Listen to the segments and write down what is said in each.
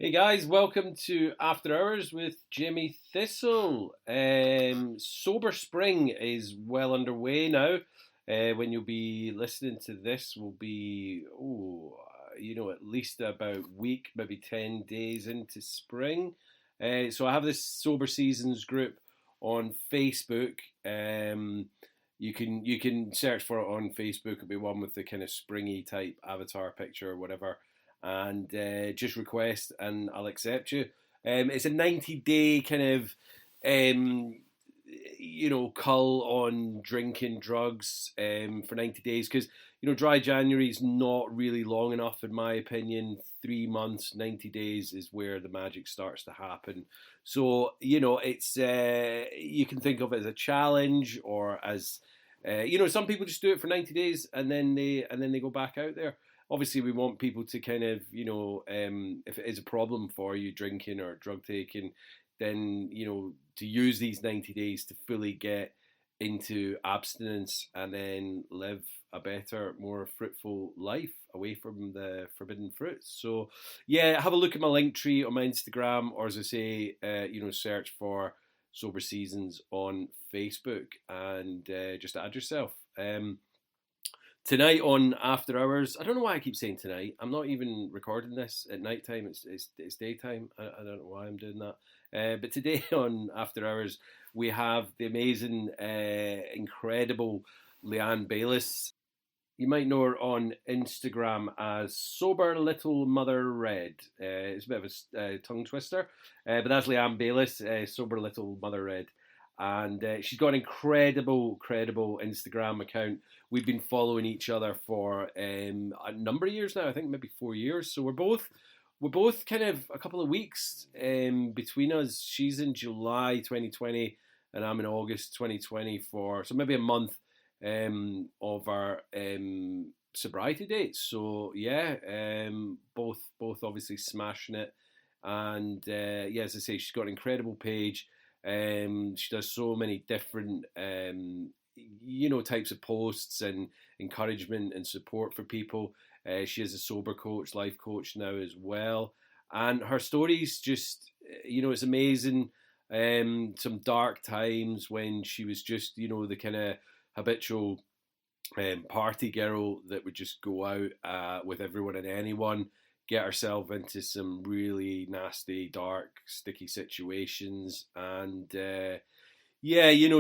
Hey guys, welcome to After Hours with Jimmy Thistle. Sober Spring is well underway now. When you'll be listening to this, will be at least about a week, maybe 10 days into spring. So I have this Sober Seasons group on Facebook. You can search for it on Facebook. It'll be one with the kind of springy type avatar picture or whatever, and just request and I'll accept you. It's a 90-day kind of cull on drinking drugs for 90 days because dry January is not really long enough in my opinion. 3 months, 90 days is where the magic starts to happen. So it's you can think of it as a challenge or as some people just do it for 90 days and then they go back out there. Obviously we want people to kind of if it is a problem for you drinking or drug taking, then to use these 90 days to fully get into abstinence and then live a better, more fruitful life away from the forbidden fruits. So yeah, have a look at my Linktree on my Instagram, or as I say, search for Sober Seasons on Facebook and just add yourself. Tonight on After Hours, I don't know why I keep saying tonight. I'm not even recording this at night time. It's daytime. I don't know why I'm doing that. But today on After Hours, we have the amazing, incredible Leanne Bayliss. You might know her on Instagram as Sober Little Mother Red. It's a bit of a tongue twister, but that's Leanne Bayliss, Sober Little Mother Red. And she's got an incredible Instagram account. We've been following each other for a number of years now. I think maybe 4 years. So we're both kind of a couple of weeks between us. She's in July 2020, and I'm in August 2020 so maybe a month of our sobriety dates. So yeah, both obviously smashing it. And as I say, she's got an incredible page. She does so many different, types of posts and encouragement and support for people. She is a sober coach, life coach now as well. And her stories just, it's amazing. Some dark times when she was just, the kind of habitual party girl that would just go out with everyone and anyone, get herself into some really nasty, dark, sticky situations, and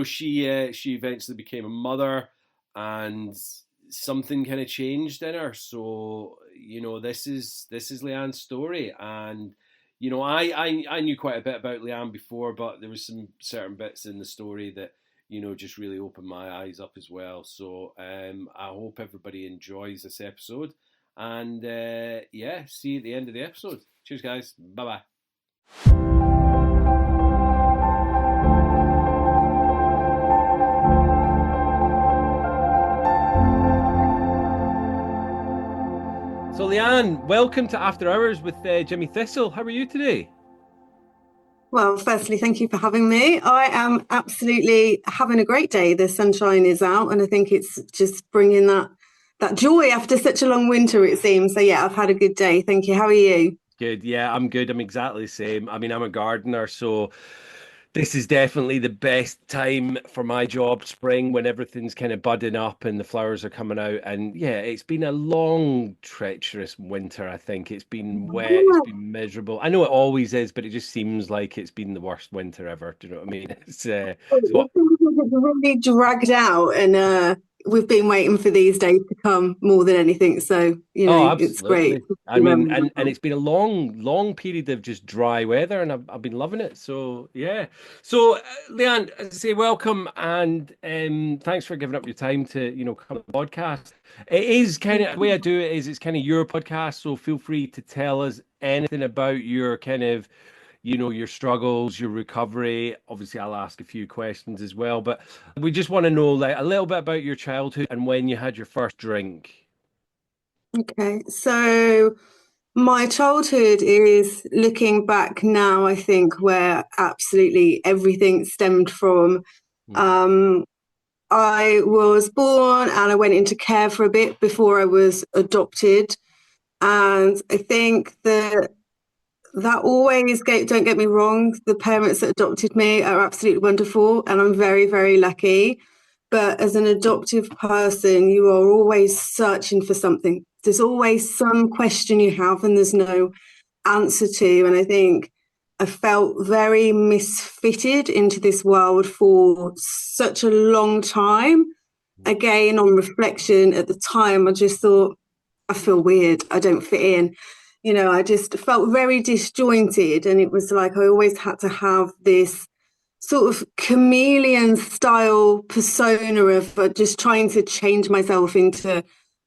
she eventually became a mother, and something kind of changed in her. So this is Leanne's story, and I knew quite a bit about Leanne before, but there was some certain bits in the story that just really opened my eyes up as well. So I hope everybody enjoys this episode. And see you at the end of the episode. Cheers, guys. Bye bye. So, Leanne, welcome to After Hours with Jimmy Thistle. How are you today? Well, firstly, thank you for having me. I am absolutely having a great day. The sunshine is out, and I think it's just bringing that joy after such a long winter, it seems. So yeah, I've had a good day. Thank you. How are you? Good. Yeah, I'm good. I'm exactly the same. I mean, I'm a gardener, so this is definitely the best time for my job, spring, when everything's kind of budding up and the flowers are coming out. And yeah, it's been a long, treacherous winter, I think. It's been wet, it's been miserable. I know it always is, but it just seems like it's been the worst winter ever. Do you know what I mean? It's what It's really dragged out, and we've been waiting for these days to come more than anything. So Oh, it's great. absolutely. I mean, and it's been a long period of just dry weather, and I've been loving it. So yeah. So Leanne, as I say, welcome, and thanks for giving up your time to come on the podcast. It is kind of the way I do it is it's kind of your podcast, so feel free to tell us anything about your kind of your struggles, your recovery. Obviously, I'll ask a few questions as well, but we just want to know like a little bit about your childhood and when you had your first drink. Okay, so my childhood is, looking back now, I think, where absolutely everything stemmed from. Hmm. Um, I was born and I went into care for a bit before I was adopted. And I think that that always don't get me wrong, the parents that adopted me are absolutely wonderful and I'm very, very lucky. But as an adoptive person, you are always searching for something. There's always some question you have and there's no answer to. And I think I felt very misfitted into this world for such a long time. Again, on reflection at the time, I just thought, I feel weird. I don't fit in. I just felt very disjointed. And it was like I always had to have this sort of chameleon style persona of just trying to change myself into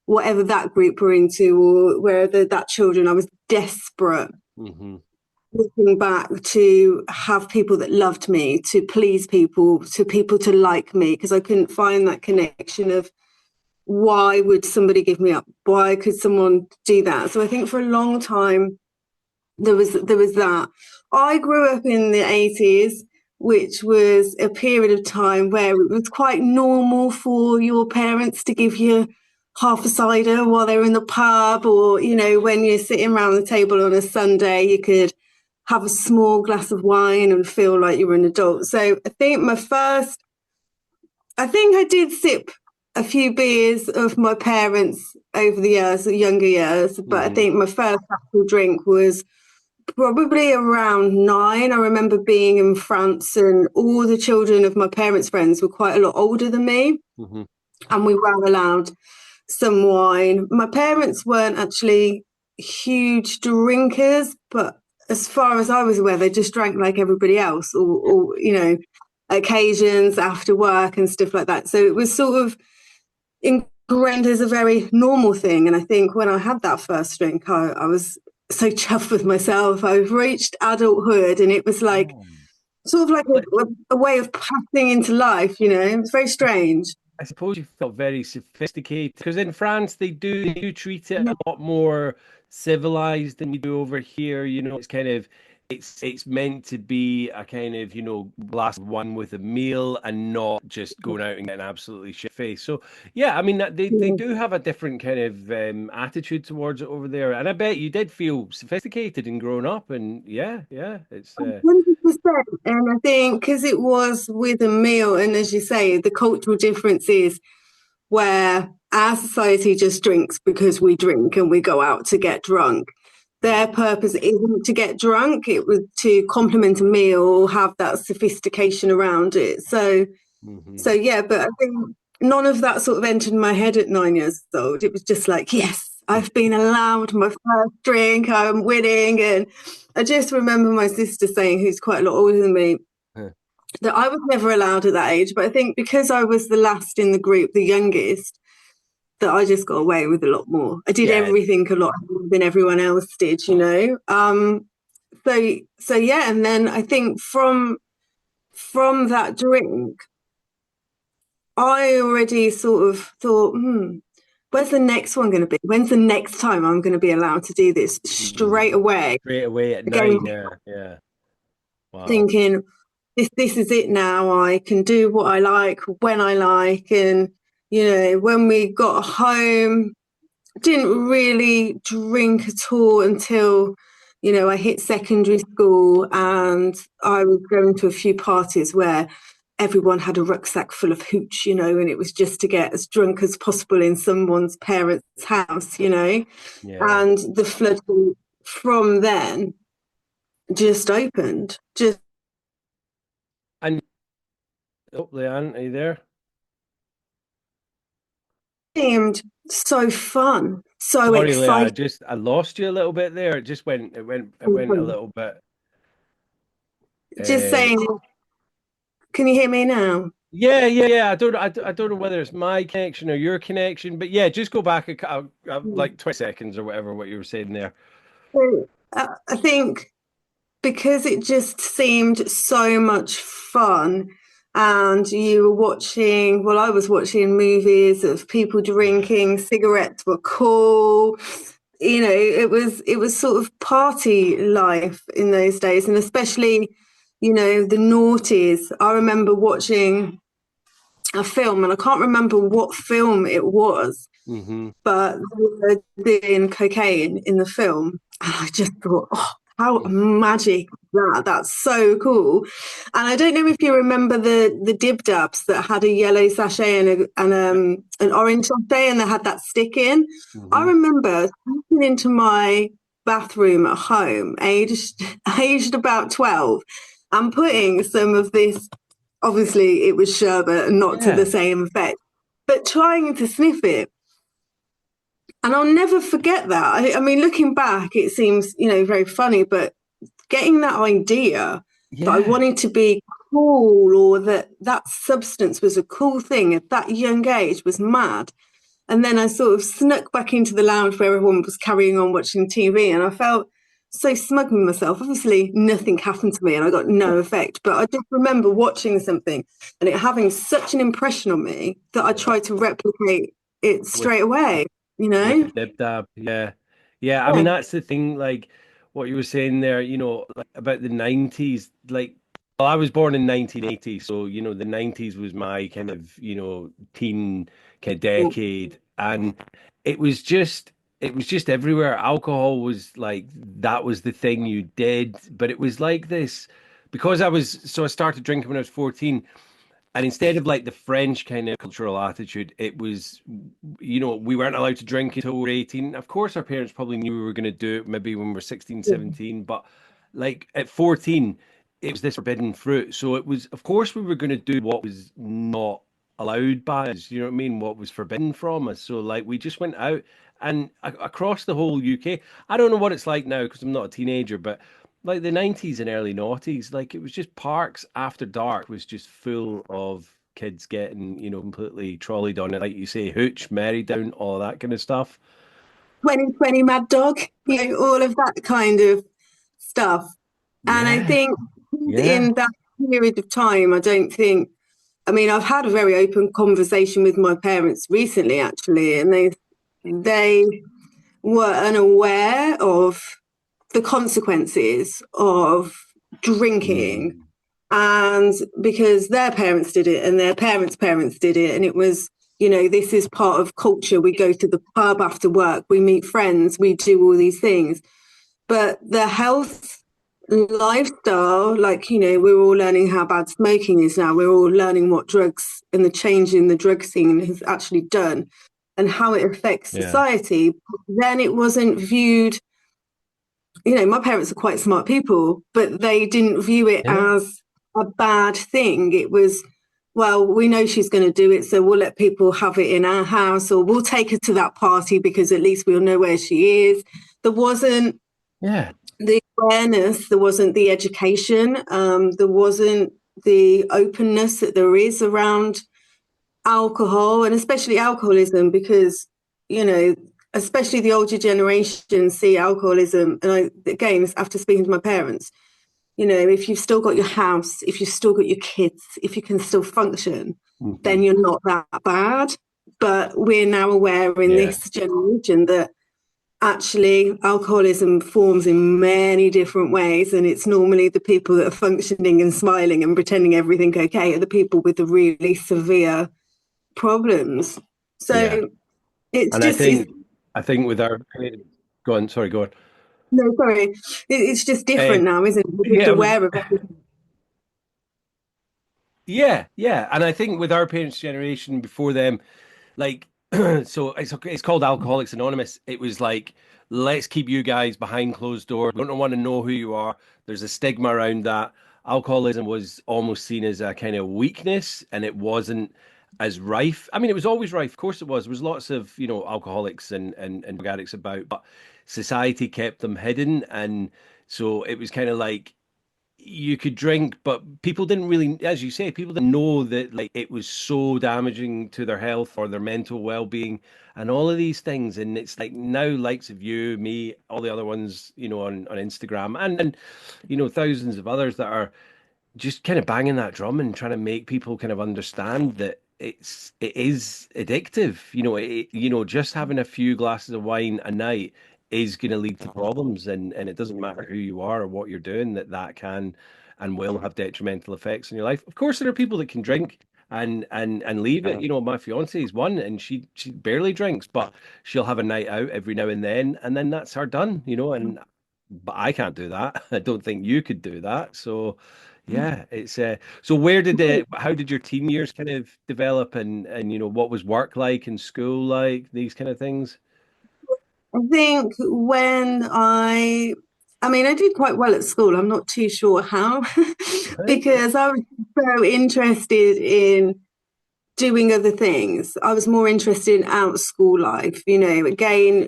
whatever that group were into or wherever that children. I was desperate. Looking back to have people that loved me, to please people, to people to like me, because I couldn't find that connection of why would somebody give me up? Why could someone do that? So I think for a long time there was that. I grew up in the 80s, which was a period of time where it was quite normal for your parents to give you half a cider while they were in the pub, or when you're sitting around the table on a Sunday, you could have a small glass of wine and feel like you were an adult. So I think I did sip a few beers of my parents over the years, the younger years, but I think my first actual drink was probably around 9. I remember being in France and all the children of my parents' friends were quite a lot older than me, and we were allowed some wine. My parents weren't actually huge drinkers, but as far as I was aware, they just drank like everybody else, or occasions after work and stuff like that. So it was sort of ingrained as a very normal thing. And I think when I had that first drink, I was so chuffed with myself. I've reached adulthood, and it was like sort of like a way of passing into life. It was very strange. I suppose you felt very sophisticated because in France they do treat it a lot more civilized than we do over here. It's kind of it's meant to be a kind of glass of wine with a meal and not just going out and getting absolutely shit faced. So yeah, I mean they do have a different kind of attitude towards it over there, and I bet you did feel sophisticated and grown up, and yeah, it's 100%. And I think because it was with a meal, and as you say, the cultural differences where our society just drinks because we drink and we go out to get drunk. Their purpose isn't to get drunk, it was to complement a meal or have that sophistication around it. So yeah, but I think none of that sort of entered my head at 9 years old. It was just like, yes, I've been allowed my first drink, I'm winning. And I just remember my sister saying, who's quite a lot older than me, that I was never allowed at that age. But I think because I was the last in the group, the youngest, that I just got away with a lot more. I did everything a lot more than everyone else did, So yeah, and then I think from that drink, I already sort of thought, where's the next one going to be? When's the next time I'm going to be allowed to do this? Straight away. Straight away at night, yeah. Wow. Thinking, this is it now. I can do what I like when I like. And, when we got home, didn't really drink at all until, I hit secondary school, and I was going to a few parties where everyone had a rucksack full of hooch, and it was just to get as drunk as possible in someone's parents' house, and the floodgate from then just opened. And Leanne, are you there? Seemed so fun, so Sorry, exciting. Leanne, I lost you a little bit there. It went a little bit. Just saying, can you hear me now? Yeah. I don't know whether it's my connection or your connection, but yeah, just go back like 20 seconds or whatever what you were saying there. So, I think because it just seemed so much fun, and you were watching, well, I was watching movies of people drinking, cigarettes were cool. It was sort of party life in those days, and especially, the noughties. I remember watching a film, and I can't remember what film it was, but they were doing cocaine in the film. And I just thought, How magic is that? That's so cool. And I don't know if you remember the dib dabs that had a yellow sachet and an orange sachet, and they had that stick in. I Hmm. remember sneaking into my bathroom at home, aged about 12, and putting some of this. Obviously, it was sherbet and not to the Yeah, same effect, but trying to sniff it. And I'll never forget that. I mean, looking back, it seems, very funny, but getting that idea that I yeah, wanted to be cool or that that substance was a cool thing at that young age was mad. And then I sort of snuck back into the lounge where everyone was carrying on watching TV, and I felt so smug with myself. Obviously, nothing happened to me and I got no effect, but I just remember watching something and it having such an impression on me that I yeah. tried to replicate it With straight away, you with the know? dib dab, yeah, yeah. I mean, Yeah. that's the thing. Like what you were saying there, like, about the '90s. Like, well, I was born in 1980, so the '90s was my kind of teen kind of decade, and it was just it was just everywhere. Alcohol was like that was the thing you did, but it was like this because I started drinking when I was 14. And instead of like the French kind of cultural attitude, it was, we weren't allowed to drink until we were 18. Of course, our parents probably knew we were going to do it maybe when we were 16, 17. But like at 14, it was this forbidden fruit. So it was, of course, we were going to do what was not allowed by us, you know what I mean? What was forbidden from us. So like we just went out and across the whole UK. I don't know what it's like now because I'm not a teenager, but like the 90s and early noughties, like it was just parks after dark was just full of kids getting, completely trolleyed on it, like you say, hooch, merry down, all that kind of stuff. 2020 Mad Dog, all of that kind of stuff. And I Yeah, think yeah, in that period of time, I don't think, I mean, I've had a very open conversation with my parents recently, actually, and they were unaware of the consequences of drinking. mm, And because their parents did it and their parents' did it, and it was, this is part of culture. We go to the pub after work, we meet friends, we do all these things. But the health lifestyle, like, we're all learning how bad smoking is now. We're all learning what drugs and the change in the drug scene has actually done and how it affects yeah, society. Then it wasn't viewed, my parents are quite smart people, but they didn't view it yeah, as a bad thing. It was, well, we know she's going to do it, so we'll let people have it in our house, or we'll take her to that party because at least we'll know where she is. There wasn't yeah, the awareness, there wasn't the education, there wasn't the openness that there is around alcohol and especially alcoholism because, you know, especially the older generation see alcoholism. And again, after speaking to my parents, if you've still got your house, if you've still got your kids, if you can still function, hmm, then you're not that bad. But we're now aware in yeah, this generation that actually alcoholism forms in many different ways, and it's normally the people that are functioning and smiling and pretending everything okay are the people with the really severe problems. yeah. So it's And I just it's think, I think with our, go on, sorry, go on. no, sorry, it's just Uh, different now, isn't it? We're just yeah, aware of everything. yeah, yeah. And I think with our parents' generation before them, like, so it's called Alcoholics Anonymous. It was like, let's keep you guys behind closed doors. We don't want to know who you are. There's a stigma around that. Alcoholism was almost seen as a kind of weakness, and it wasn't as rife. I mean, it was always rife, of course it was. There was lots of, alcoholics and drug addicts about, but society kept them hidden. And so it was kind of like you could drink, but people didn't really, as you say, people didn't know that like it was so damaging to their health or their mental well-being and all of these things. And it's like now likes of you, me, all the other ones, on Instagram and thousands of others that are just kind of banging that drum and trying to make people kind of understand that it is addictive. Just having a few glasses of wine a night is going to lead to problems, and it doesn't matter who you are or what you're doing, that can and will have detrimental effects on your life. Of course, there are people that can drink and leave it. My fiance is one, and she barely drinks, but she'll have a night out every now and then that's her done. And but I can't do that. I don't think you could do that. So yeah, it's so where did how did your teen years kind of develop, and what was work like and school like, these kind of things? I think I mean, I did quite well at school. I'm not too sure how, Right? Yeah. because I was so interested in doing other things. I was more interested in out school life, again,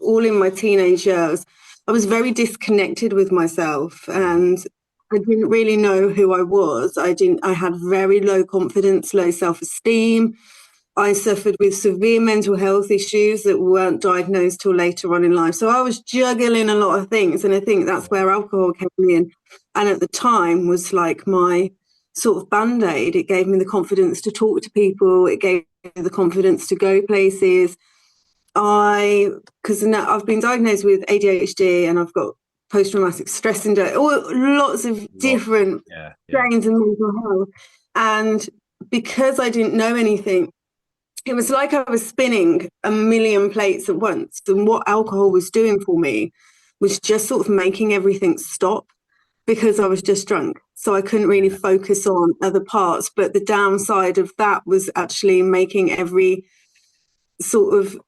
all in my teenage years. I was very disconnected with myself Mhm. and I didn't really know who I was. I had very low confidence, low self-esteem. I suffered with severe mental health issues that weren't diagnosed till later on in life. So I was juggling a lot of things. And I think that's Yeah. where alcohol came in. And at the time was like my sort of band-aid. It gave me the confidence to talk to people. It gave me the confidence to go places. Because now I've been diagnosed with ADHD and I've got post-traumatic stress syndrome, lots of Lots of, different yeah, yeah. strains of mental health. And because I didn't know anything, it was like I was spinning a million plates at once. And what alcohol was doing for me was just sort of making everything stop because I was just drunk. So I couldn't really Yeah. focus on other parts. But the downside of that was actually making sort of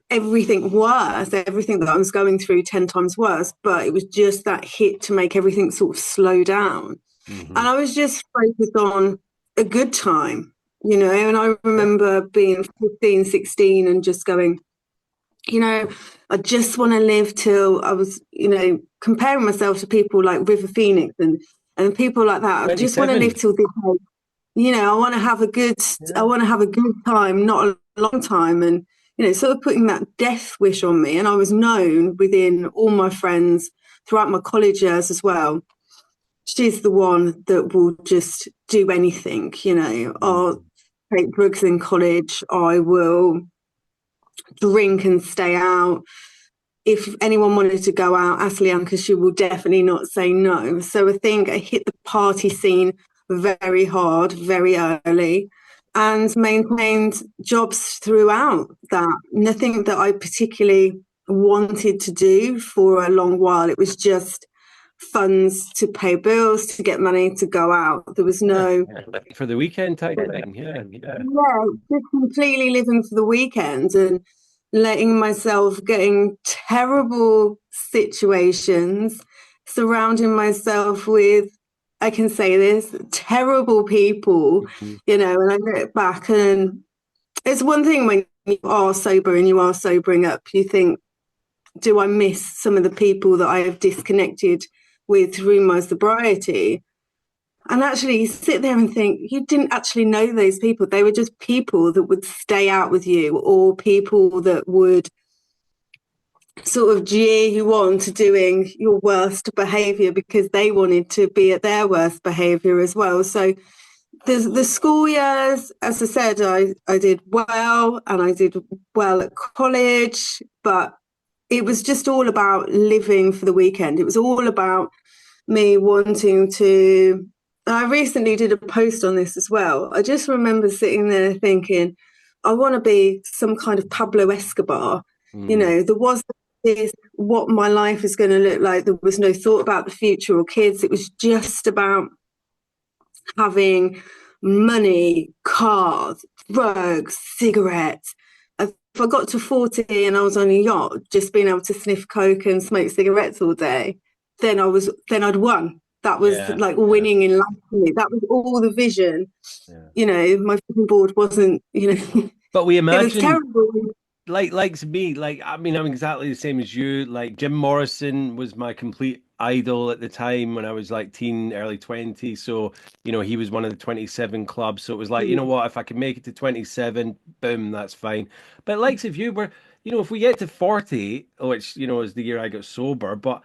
everything worse, everything that I was going through 10 times worse. But it was just that hit to make everything sort of slow down. Hmm. And I was just focused on a good time, and I Yeah. remember being 15, 16 and just going, you know, I just want to live till I was, comparing myself to people like River Phoenix and people like that. I just want to live 27. till this age. I want to have I Yeah. want to have a good time, not a long time. And, sort of putting that death wish on me. And I was known within all my friends throughout my college years as well. She's the one that will just do anything, I'll Mhm. take drugs in college. I will drink and stay out. If anyone wanted to go out, ask Leanne because she will definitely not say no. So I think I hit the party scene very hard, very early, and maintained jobs throughout that. Nothing that I particularly wanted to do for a long while. It was just funds to pay bills, to get money to go out. There was Yeah. no, Yeah. Like for the weekend type thing. Yeah. Yeah. yeah, just completely living for the weekend and letting myself get in terrible situations, surrounding myself with, I can say this, terrible people, Mhm. and I look back and it's one thing when you are sober and you are sobering up, you think, do I miss some of the people that I have disconnected with through my sobriety? And actually, you sit there and think, you didn't actually know those people. They were just people that would stay out with you, or people that would sort of jeer you on to doing your worst behavior because they wanted to be at their worst behavior as well. So the school years, as I said, I did well and I did well at college, but it was just all about living for the weekend. It was all about me wanting to. I recently did a post on this as well. I just remember sitting there thinking, I want to be some kind of Pablo Escobar. Mm. There was this, what my life is going to look like. There was no thought about the future or kids. It was just about having money, cars, drugs, cigarettes. If I got to 40 and I was on a yacht, just being able to sniff coke and smoke cigarettes all day, then I'd won. That was Yeah. like Yeah. winning in life for me. That was all the vision. Yeah. My vision board wasn't, But we it was imagine, terrible. like to me, like I mean, I'm exactly the same as you. Like Jim Morrison was my complete idol at the time when I was like teen, early 20s. So, he was one of the 27 clubs. So it was like, you know what, if I can make it to 27, boom, that's fine. But likes of you were, if we get to 40, which, is the year I got sober, but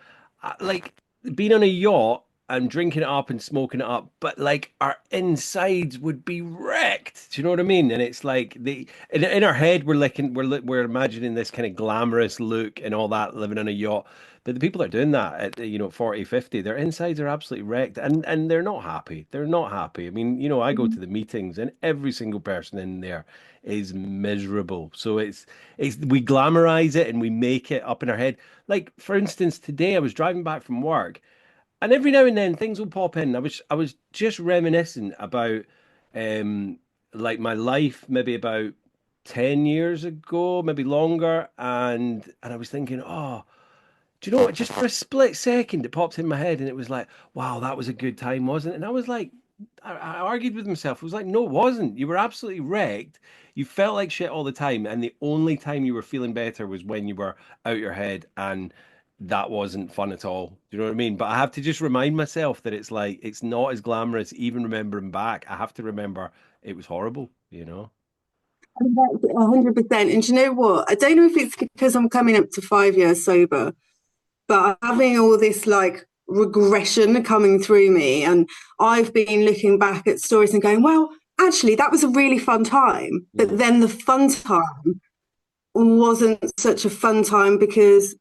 like being on a yacht. and drinking it up and smoking it up, but like our insides would be wrecked. Do you know what I mean? And it's like in our head we're imagining this kind of glamorous look and all that, living on a yacht. But the people that are doing that at 40, 50, their insides are absolutely wrecked, and they're not happy. They're not happy. I mean, I go to the meetings and every single person in there is miserable. So it's we glamorize it and we make it up in our head. Like for instance, today I was driving back from work. And every now and then things will pop in. I was just reminiscing about um like my life maybe about 10 years ago, maybe longer, and I was thinking, oh, do you know what? Just for a split second it popped in my head and it was like, wow, that was a good time, wasn't it? And I was like, I argued with myself. It was like, no, it wasn't. You were absolutely wrecked. You felt like shit all the time, and the only time you were feeling better was when you were out your head, and that wasn't fun at all. Do you know what I mean? But I have to just remind myself that it's like it's not as glamorous. Even remembering back, I have to remember it was horrible. And that's 100%. And do you know what? I don't know if it's because I'm coming up to 5 years sober, but having all this like regression coming through me, and I've been looking back at stories and going, well, actually, that was a really fun time. But Mm. then the fun time wasn't such a fun time because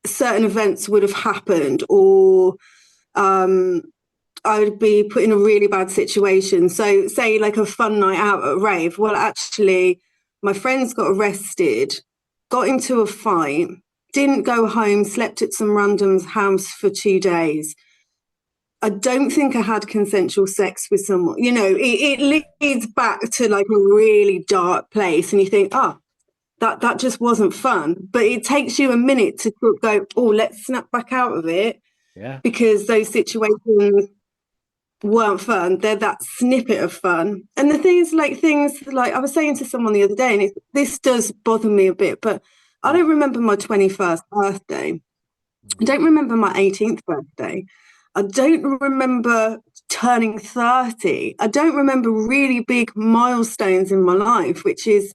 certain events would have happened, or um, I would be put in a really bad situation. So, say like a fun night out at a rave. Well, actually, my friends got arrested, got into a fight, didn't go home, slept at some random's house for 2 days. I don't think I had consensual sex with someone. It leads back to like a really dark place, and you think, oh, that just wasn't fun. But it takes you a minute to go, oh, let's snap back out of it, Yeah. because those situations weren't fun. They're that snippet of fun. And the things like I was saying to someone the other day, and this does bother me a bit, but I Mm. don't remember my 21st birthday. I don't remember my 18th birthday. I don't remember turning 30. I don't remember really big milestones in my life, which is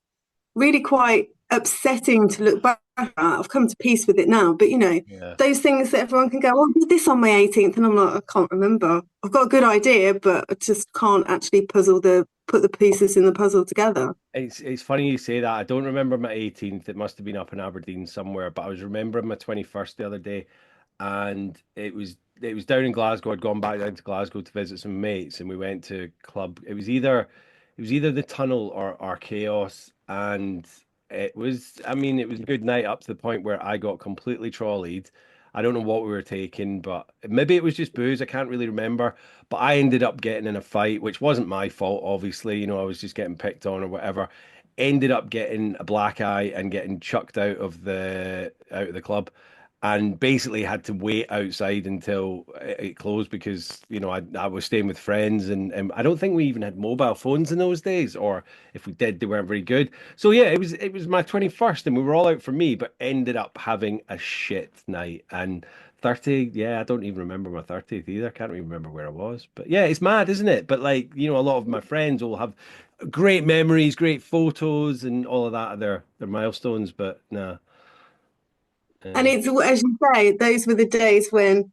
really quite upsetting to look back at. I've come to peace with it now, but Yeah. those things that everyone can go, oh, I did this on my 18th, and I'm like, I can't remember. I've got a good idea, but I just can't actually put the pieces in the puzzle together. It's funny you say that. I don't remember my 18th. It must have been up in Aberdeen somewhere, but I was remembering my 21st the other day, and it was down in Glasgow. I'd gone back down to Glasgow to visit some mates, and we went to a club. It was either the Tunnel or Chaos, and it was a good night up to the point where I got completely trolleyed. I don't know what we were taking, but maybe it was just booze. I can't really remember. But I ended up getting in a fight, which wasn't my fault, obviously. I was just getting picked on or whatever. Ended up getting a black eye and getting chucked out of the club, and basically had to wait outside until it closed because I was staying with friends, and I don't think we even had mobile phones in those days, or if we did, they weren't very good. So yeah, it was my 21st, and we were all out for me, but ended up having a shit night. And 30, yeah, I don't even remember my 30th either. I can't even remember where I was. But yeah, it's mad, isn't it? But like, a lot of my friends will have great memories, great photos, and all of that of their milestones. But nah. And Uh, it's, as you say, those were the days when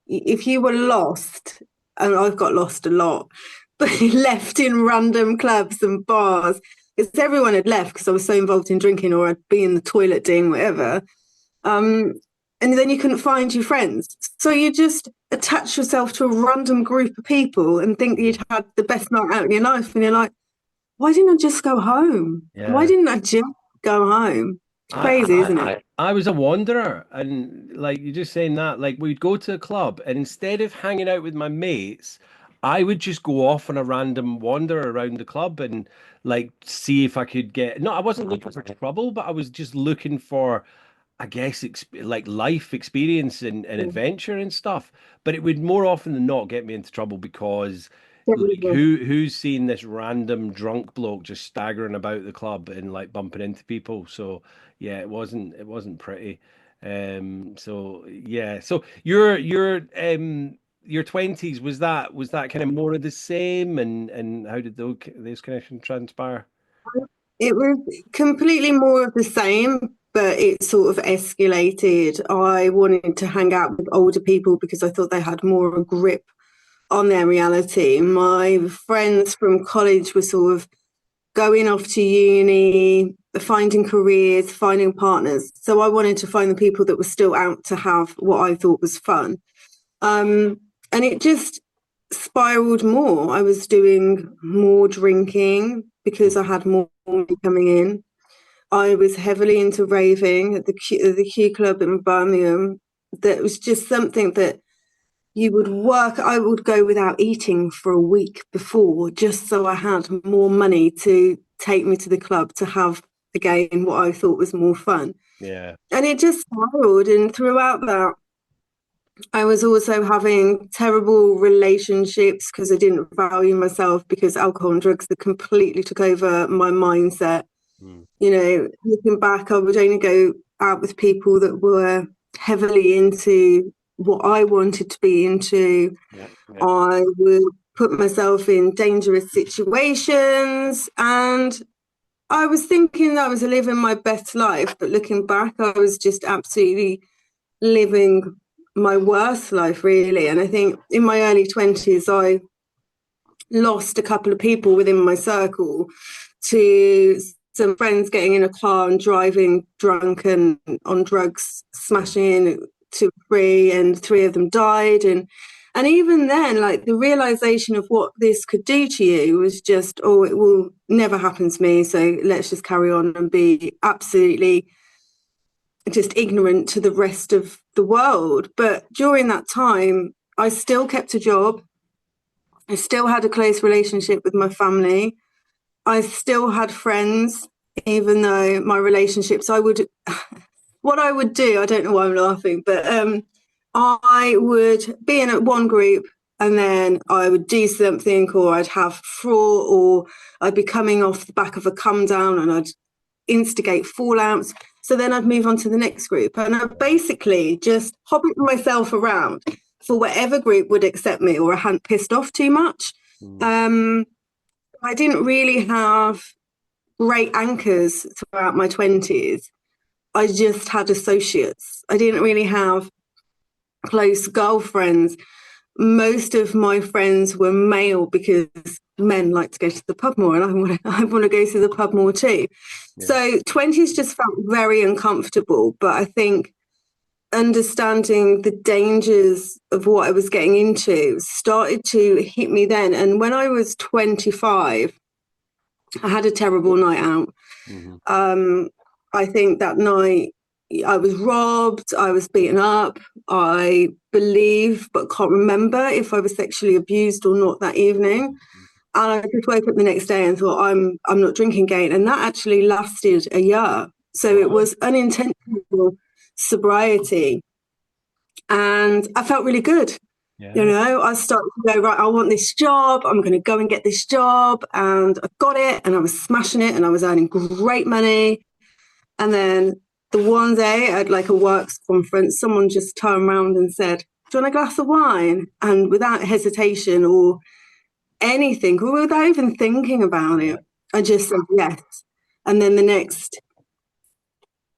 if you were lost, and I've got lost a lot, but left in random clubs and bars, because everyone had left because I was so involved in drinking, or I'd be in the toilet doing whatever. Um, and then you couldn't find your friends. So you just attach yourself to a random group of people and think that you'd had the best night out in your life. And you're like, why didn't I just go home? Why yeah. didn't I just go home? It's I, crazy, I isn't it? I was a wanderer, and like you're just saying that, like we'd go to a club, and instead of hanging out with my mates, I would just go off on a random wander around the club and like see if I could get. No, I wasn't looking for trouble, but I was just looking for, I guess, like life experience and adventure and stuff. But it would more often than not get me into trouble because, like, who's seen this random drunk bloke just staggering about the club and like bumping into people? So yeah, it wasn't pretty. So yeah, so your 20s, was that kind of more of the same, and how did those connections transpire? It was completely more of the same. but it sort of escalated. I wanted to hang out with older people because I thought they had more of a grip on their reality. My friends from college were sort of going off to uni, finding careers, finding partners. So I wanted to find the people that were still out to have what I thought was fun. And it just spiraled more. I was doing more drinking because I had more money coming in. I was heavily into raving at the Q Club in Birmingham. That was just something that you would work. I would go without eating for a week before, just so I had more money to take me to the club to have again what I thought was more fun. Yeah. And it just spiraled. And throughout that, I was also having terrible relationships because I didn't value myself, because alcohol and drugs that completely took over my mindset. You know, looking back, I would only go out with people that were heavily into what I wanted to be into. Yeah. I would put myself in dangerous situations, and I was thinking that I was living my best life, but looking back, I was just absolutely living my worst life, really. And I think in my early 20s, I lost a couple of people within my circle to some friends getting in a car and driving drunk and on drugs, smashing in 2 or 3, and 3 of them died. And even then, like, the realization of what this could do to you was just, oh, it will never happen to me, so let's just carry on and be absolutely just ignorant to the rest of the world. But during that time, I still kept a job. I still had a close relationship with my family. I still had friends, even though my relationships, what I would do, I don't know why I'm laughing, but I would be in one group, and then I would do something, or I'd have fraud, or I'd be coming off the back of a come down and I'd instigate fallouts. So then I'd move on to the next group, and I basically just hobbit myself around for whatever group would accept me, or I hadn't pissed off too much. I didn't really have great anchors throughout my 20s. I just had associates. I didn't really have close girlfriends. Most of my friends were male because men like to go to the pub more, and I want to go to the pub more too. Yeah. So 20s just felt very uncomfortable, but I think understanding the dangers of what I was getting into started to hit me then. And when I was 25, I had a terrible night out. I think that night I was robbed, I was beaten up. I believe, but can't remember if I was sexually abused or not that evening. And I just woke up the next day and thought, I'm not drinking again. And that actually lasted a year. So it was unintentional sobriety. And I felt really good. Yeah. You know, I started to go, right, I want this job. I'm going to go and get this job. And I got it, and I was smashing it, and I was earning great money. And then the one day at like a works conference, someone just turned around and said, do you want a glass of wine? And without hesitation or anything, or without even thinking about it, I just said yes. And then the next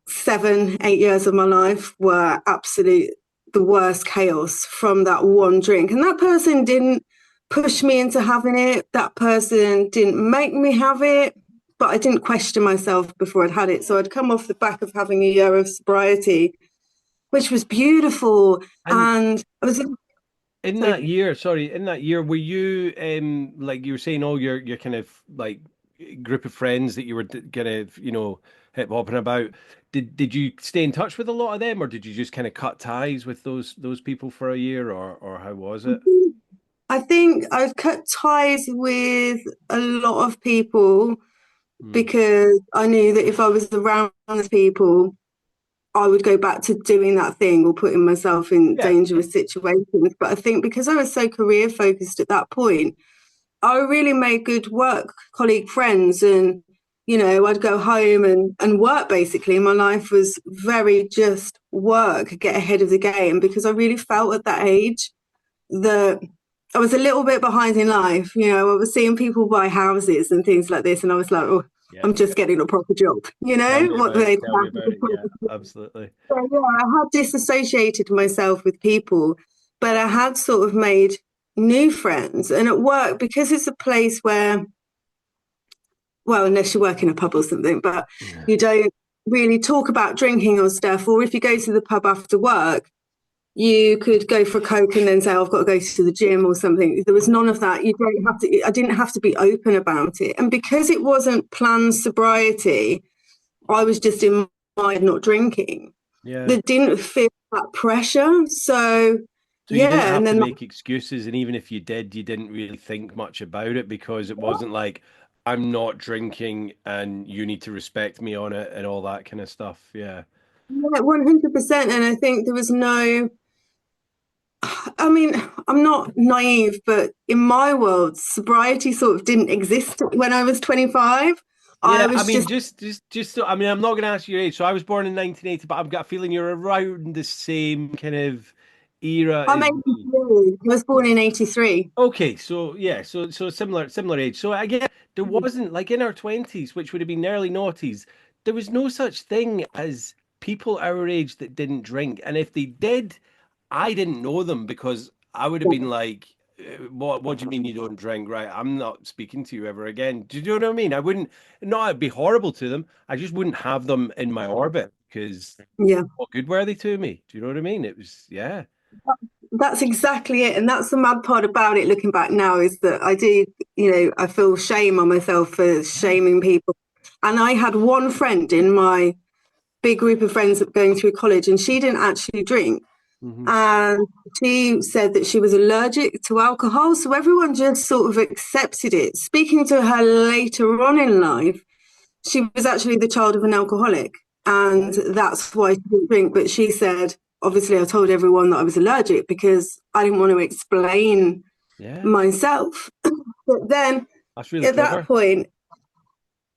7, 8 years of my life were the worst chaos from that one drink. And that person didn't push me into having it. That person didn't make me have it, but I didn't question myself before I'd had it. So I'd come off the back of having a year of sobriety, which was beautiful. And I was in that year, were you like you were saying, all your kind of like group of friends that you were kind of, you know, hip hopping about, did you stay in touch with a lot of them, or did you just kind of cut ties with those people for a year, or how was it? I think I've cut ties with a lot of people because I knew that if I was around those people, I would go back to doing that thing or putting myself in dangerous situations. But I think because I was so career focused at that point, I really made good work colleague friends, and, you know, I'd go home and work basically. My life was very just work, get ahead of the game, because I really felt at that age that I was a little bit behind in life. You know, I was seeing people buy houses and things like this, and I was like, oh, Yeah. I'm just getting a proper job, you Tell know, me what about it. they Tell me about it. Yeah, absolutely. So, yeah, I had disassociated myself with people, but I had sort of made new friends. And at work, because it's a place where, well, unless you work in a pub or something, but Yeah. you don't really talk about drinking or stuff. Or if you go to the pub after work, you could go for a Coke and then say, oh, I've got to go to the gym or something. There was none of that. You don't have to, I didn't have to be open about it. And because it wasn't planned sobriety, I was just in my head not drinking. Yeah. They didn't feel that pressure. So, So you didn't yeah. have And to then, make excuses, and even if you did, you didn't really think much about it because it wasn't like I'm not drinking and you need to respect me on it and all that kind of stuff. Yeah. yeah, 100%. And I think there was no, I mean, I'm not naive, but in my world, sobriety sort of didn't exist when I was 25. I Yeah, I was mean, just, just so, I mean, I'm not going to ask your age. So I was born in 1980, but I've got a feeling you're around the same kind of era I'm as me. 83. I was born in 83. Okay, so yeah, so similar age. So I guess there wasn't like in our 20s, which would have been early noughties, there was no such thing as people our age that didn't drink. And if they did, I didn't know them because I would have been like, what do you mean you don't drink? Right, I'm not speaking to you ever again. Do you know what I mean? I wouldn't, not it'd be horrible to them. I just wouldn't have them in my orbit because Yeah. what good were they to me? Do you know what I mean? It was, yeah. That's exactly it. And that's the mad part about it looking back now is that I do, I feel shame on myself for Yeah. shaming people. And I had one friend in my big group of friends going through college, and she didn't actually drink. Hmm. And she said that she was allergic to alcohol. So everyone just sort of accepted it. Speaking to her later on in life, she was actually the child of an alcoholic. And Right. that's why she didn't drink. But she said, obviously, I told everyone that I was allergic because I didn't want to explain Yeah. myself. But then That's really at that clever. point,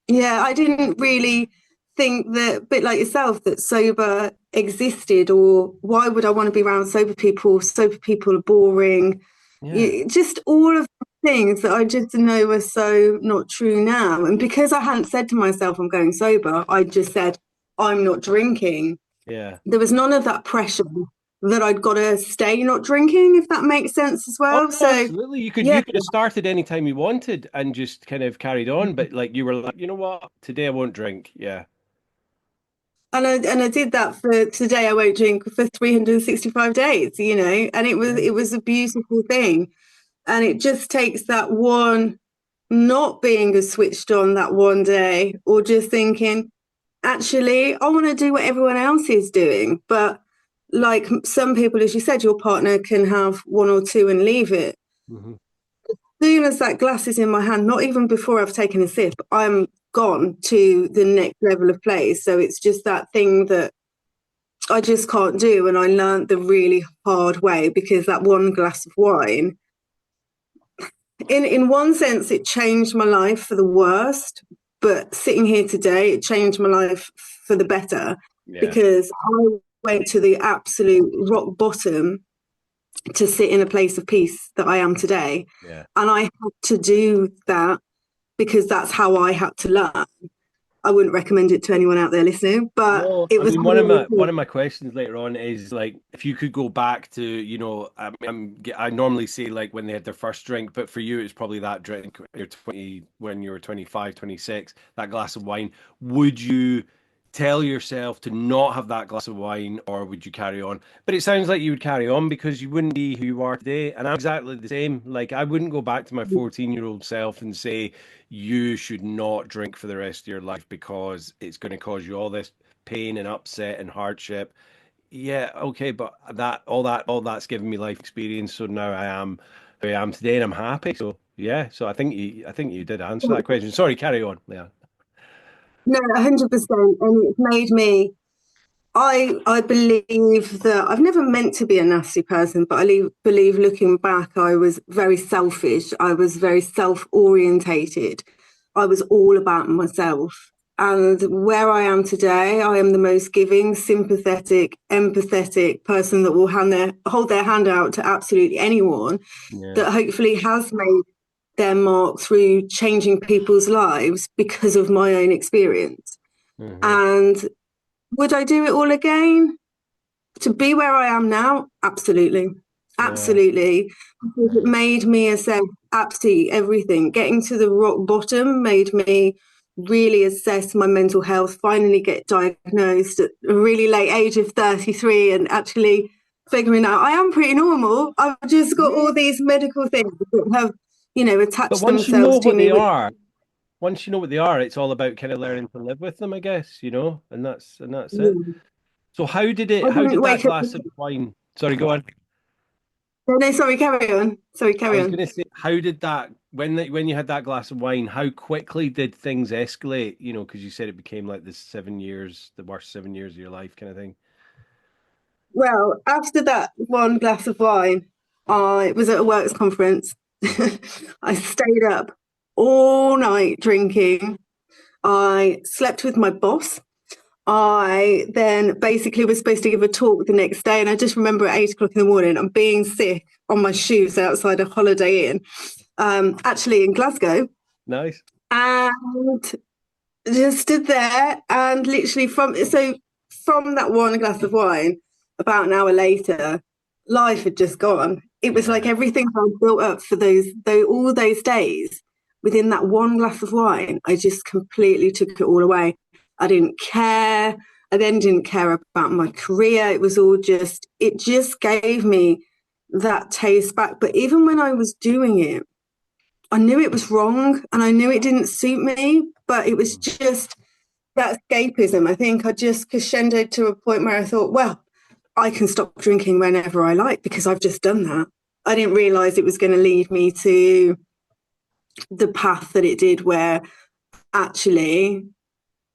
yeah, I didn't really think that, a bit like yourself, that sober existed, or why would I want to be around sober people? Sober people are boring. Yeah. Just all of the things that I just know are so not true now. And because I hadn't said to myself, I'm going sober, I just said, I'm not drinking. Yeah. There was none of that pressure that I'd got to stay not drinking, if that makes sense as Oh well. no, So, absolutely. yeah. You could have started anytime you wanted and just kind of carried on, but like you were like, you know what? Today I won't drink. Yeah. And I did that for today. I won't drink for 365 days, and Yeah. it was a beautiful thing. And it just takes that one not being as switched on that one day, or just thinking, actually, I want to do what everyone else is doing. But like some people, as you said, your partner can have one or two and leave it. Hmm. As soon as that glass is in my hand, not even before I've taken a sip, I'm gone to the next level of play. So it's just that thing that I just can't do. And I learned the really hard way, because that one glass of wine, in one sense, it changed my life for the worst. But sitting here today, it changed my life for the better, Yeah. because I went to the absolute rock bottom to sit in a place of peace that I am today. Yeah. And I had to do that because that's how I had to learn. I wouldn't recommend it to anyone out there listening, but No, it I was mean really one cool. of my questions later on is like if you could go back to, I mean, I normally say like when they had their first drink, but for you it's probably that drink when you're 20 when you were 25, 26, that glass of wine. Would you tell yourself to not have that glass of wine or would you carry on? But it sounds like you would carry on because you wouldn't be who you are today. And I'm exactly the same. Like I wouldn't go back to my 14-year-old self and say you should not drink for the rest of your life because it's going to cause you all this pain and upset and hardship. Yeah, okay, but all that's given me life experience. So now I am who I am today, and I'm happy. So yeah, so I think you did answer that question. Sorry, carry on. Yeah, No, 100%. And it's made me, I believe that I've never meant to be a nasty person, but believe looking back, I was very selfish. I was very self-orientated. I was all about myself. And where I am today, I am the most giving, sympathetic, empathetic person that will hold their hand out to absolutely anyone, yeah, that hopefully has made their mark through changing people's lives because of my own experience. Mm-hmm. And would I do it all again? To be where I am now, absolutely. Yeah. Absolutely. Because it made me assess absolutely everything. Getting to the rock bottom made me really assess my mental health, finally get diagnosed at a really late age of 33 and actually figuring out I am pretty normal. I've just got all these medical things that have, But attached once you know themselves to what me, they which are, once you know what they are, it's all about kind of learning to live with them, I guess, and that's it. yeah, So I how didn't did that wake up. glass of wine, sorry, go on. No, no, sorry, carry on. Sorry, I carry was on. going to say, how did that when you had that glass of wine, how quickly did things escalate? Because you said it became like this 7 years, the worst 7 years of your life kind of thing. Well, after that one glass of wine, I was at a works conference. Mhm. I stayed up all night drinking. I slept with my boss. I then basically was supposed to give a talk the next day, and I just remember at 8 o'clock in the morning, I'm being sick on my shoes outside a Holiday Inn, actually in Glasgow, Nice. and just stood there and literally from that one glass of wine, about an hour later, life had just gone. It was like Yeah. everything I built up for all those days within that one glass of wine, I just completely took it all away. I didn't care. I then didn't care about my career. It just gave me that taste back. But even when I was doing it, I knew it was wrong and I knew it didn't suit me, but it was just that escapism. I think I just crescendoed to a point where I thought, well, I can stop drinking whenever I like because I've just done that. I didn't realize it was going to lead me to the path that it did, where actually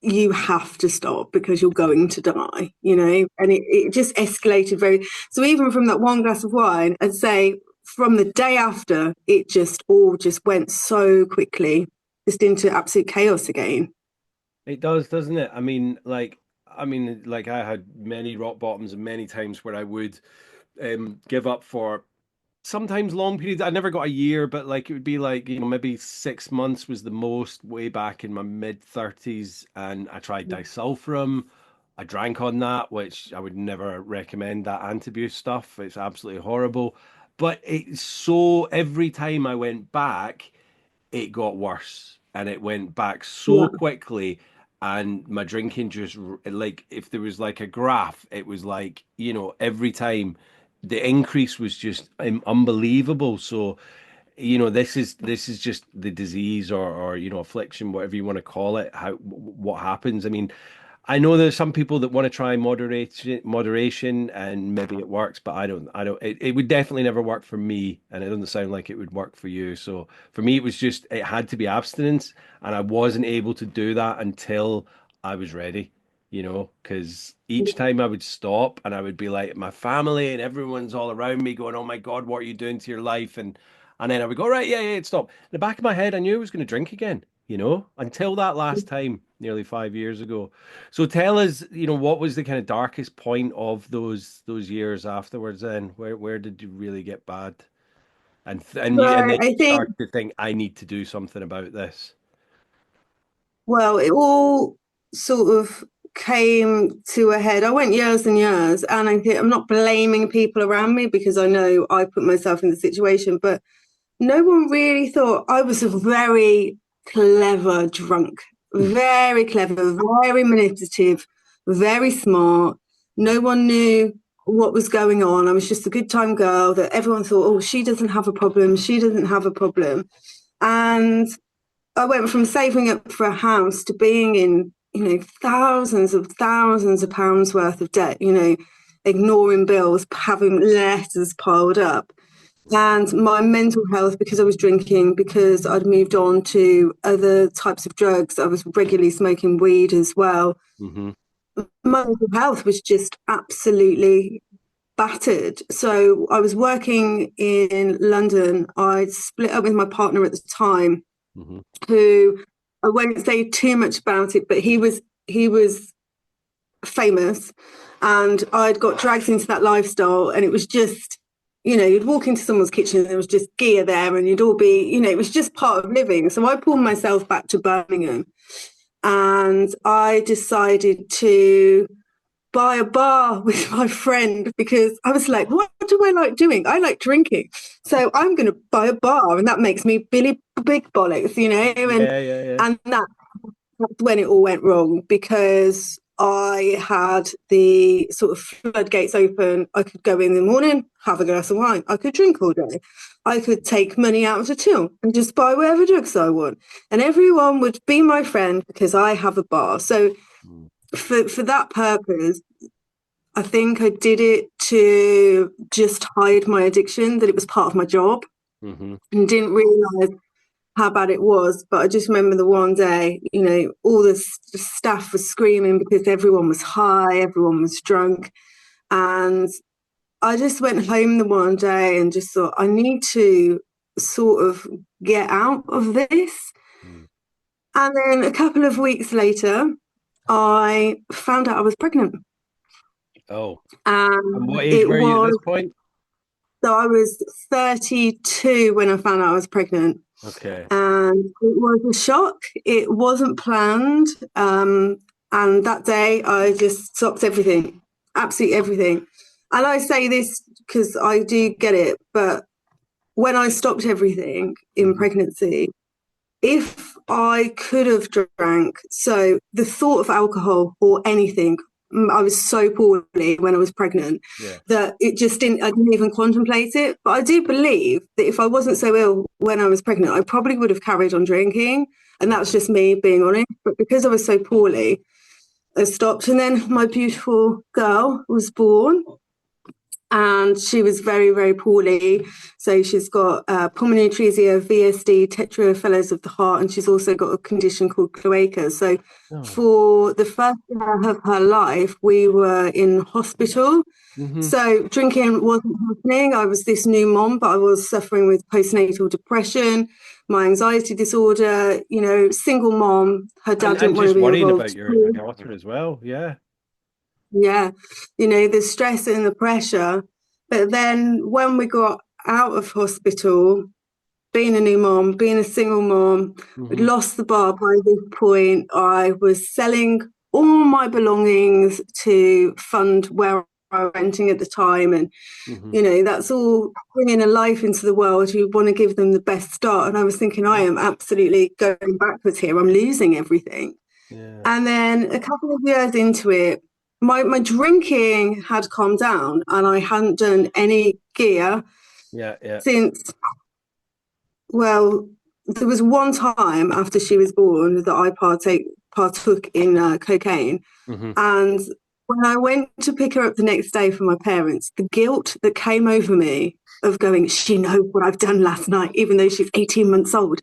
you have to stop because you're going to die, and it just escalated very. So even from that one glass of wine, I'd say from the day after, it just all just went so quickly, just into absolute chaos again. It does, doesn't it? I mean, like I had many rock bottoms and many times where I would give up for sometimes long periods. I never got a year, but like it would be like, maybe 6 months was the most way back in my mid 30s. And I tried disulfiram. I drank on that, which I would never recommend that anti-abuse stuff. It's absolutely horrible. But it's so every time I went back, it got worse and it went back so Yeah. quickly. And my drinking just like if there was like a graph, it was like, every time the increase was just unbelievable. So, this is just the disease or affliction, whatever you want to call it, how what happens. I mean, I know there's some people that want to try moderation and maybe it works, but I don't it would definitely never work for me, and it doesn't sound like it would work for you. So for me it had to be abstinence, and I wasn't able to do that until I was ready, because each time I would stop and I would be like my family and everyone's all around me going, "Oh my God, what are you doing to your life?" And then I would go, "Right, yeah, yeah, stop." In the back of my head, I knew I was going to drink again, until that last time nearly 5 years ago. So tell us, what was the kind of darkest point of those years afterwards then? Where did you really get bad? And So then I you think, start to think, I need to do something about this. well, it all sort of came to a head. I went years and years, and I'm not blaming people around me because I know I put myself in the situation, but no one really thought I was a very clever drunk, very clever, very manipulative, very smart. No one knew what was going on. I was just a good time girl that everyone thought, oh, she doesn't have a problem. She doesn't have a problem. And I went from saving up for a house to being in, thousands of pounds worth of debt, ignoring bills, having letters piled up. And my mental health, because I was drinking, because I'd moved on to other types of drugs, I was regularly smoking weed as well. Hmm. My mental health was just absolutely battered. So I was working in London. I'd split up with my partner at the time, Hmm. who I won't say too much about it, but he was famous, and I'd got dragged into that lifestyle, and it was just you'd walk into someone's kitchen and there was just gear there, and you'd all be, it was just part of living. So I pulled myself back to Birmingham, and I decided to buy a bar with my friend, because I was like, what do I like doing? I like drinking. So I'm going to buy a bar, and that makes me Billy Big Bollocks, and that's when it all went wrong, because I had the sort of floodgates open. I could go in the morning, have a glass of wine. I could drink all day. I could take money out of the till and just buy whatever drugs I want. And everyone would be my friend because I have a bar. So for that purpose, I think I did it to just hide my addiction, that it was part of my job, and didn't realise how bad it was. But I just remember the one day, all the staff was screaming because everyone was high, everyone was drunk. And I just went home the one day and just thought, I need to sort of get out of this. And then a couple of weeks later, I found out I was pregnant. Oh. And what age were you at this point? So I was 32 when I found out I was pregnant. Okay. And it was a shock. It wasn't planned. And that day I just stopped everything, absolutely everything. And I say this because I do get it, but when I stopped everything in pregnancy, if I could have drank, so the thought of alcohol or anything, I was so poorly when I was pregnant that I didn't even contemplate it. But I do believe that if I wasn't so ill when I was pregnant, I probably would have carried on drinking. And that's just me being honest. But because I was so poorly, I stopped. And then my beautiful girl was born. And she was very, very poorly. So she's got pulmonary atresia, VSD, tetra fellows of the heart, and she's also got a condition called cloaca. So for the first year of her life, we were in hospital. So drinking wasn't happening. I was this new mom, but I was suffering with postnatal depression, my anxiety disorder, single mom. Her dad didn't want to be worrying involved. About your daughter as well, Yeah, the stress and the pressure. But then when we got out of hospital, being a new mom, being a single mom, we'd lost the bar by this point. I was selling all my belongings to fund where I was renting at the time. And, that's all bringing a life into the world. You want to give them the best start. And I was thinking, I am absolutely going backwards here. I'm losing everything. Yeah. And then a couple of years into it, my drinking had calmed down, and I hadn't done any gear since, well, there was one time after she was born that I partook in cocaine. And when I went to pick her up the next day for my parents, the guilt that came over me of going, she knows what I've done last night, even though she's 18 months old.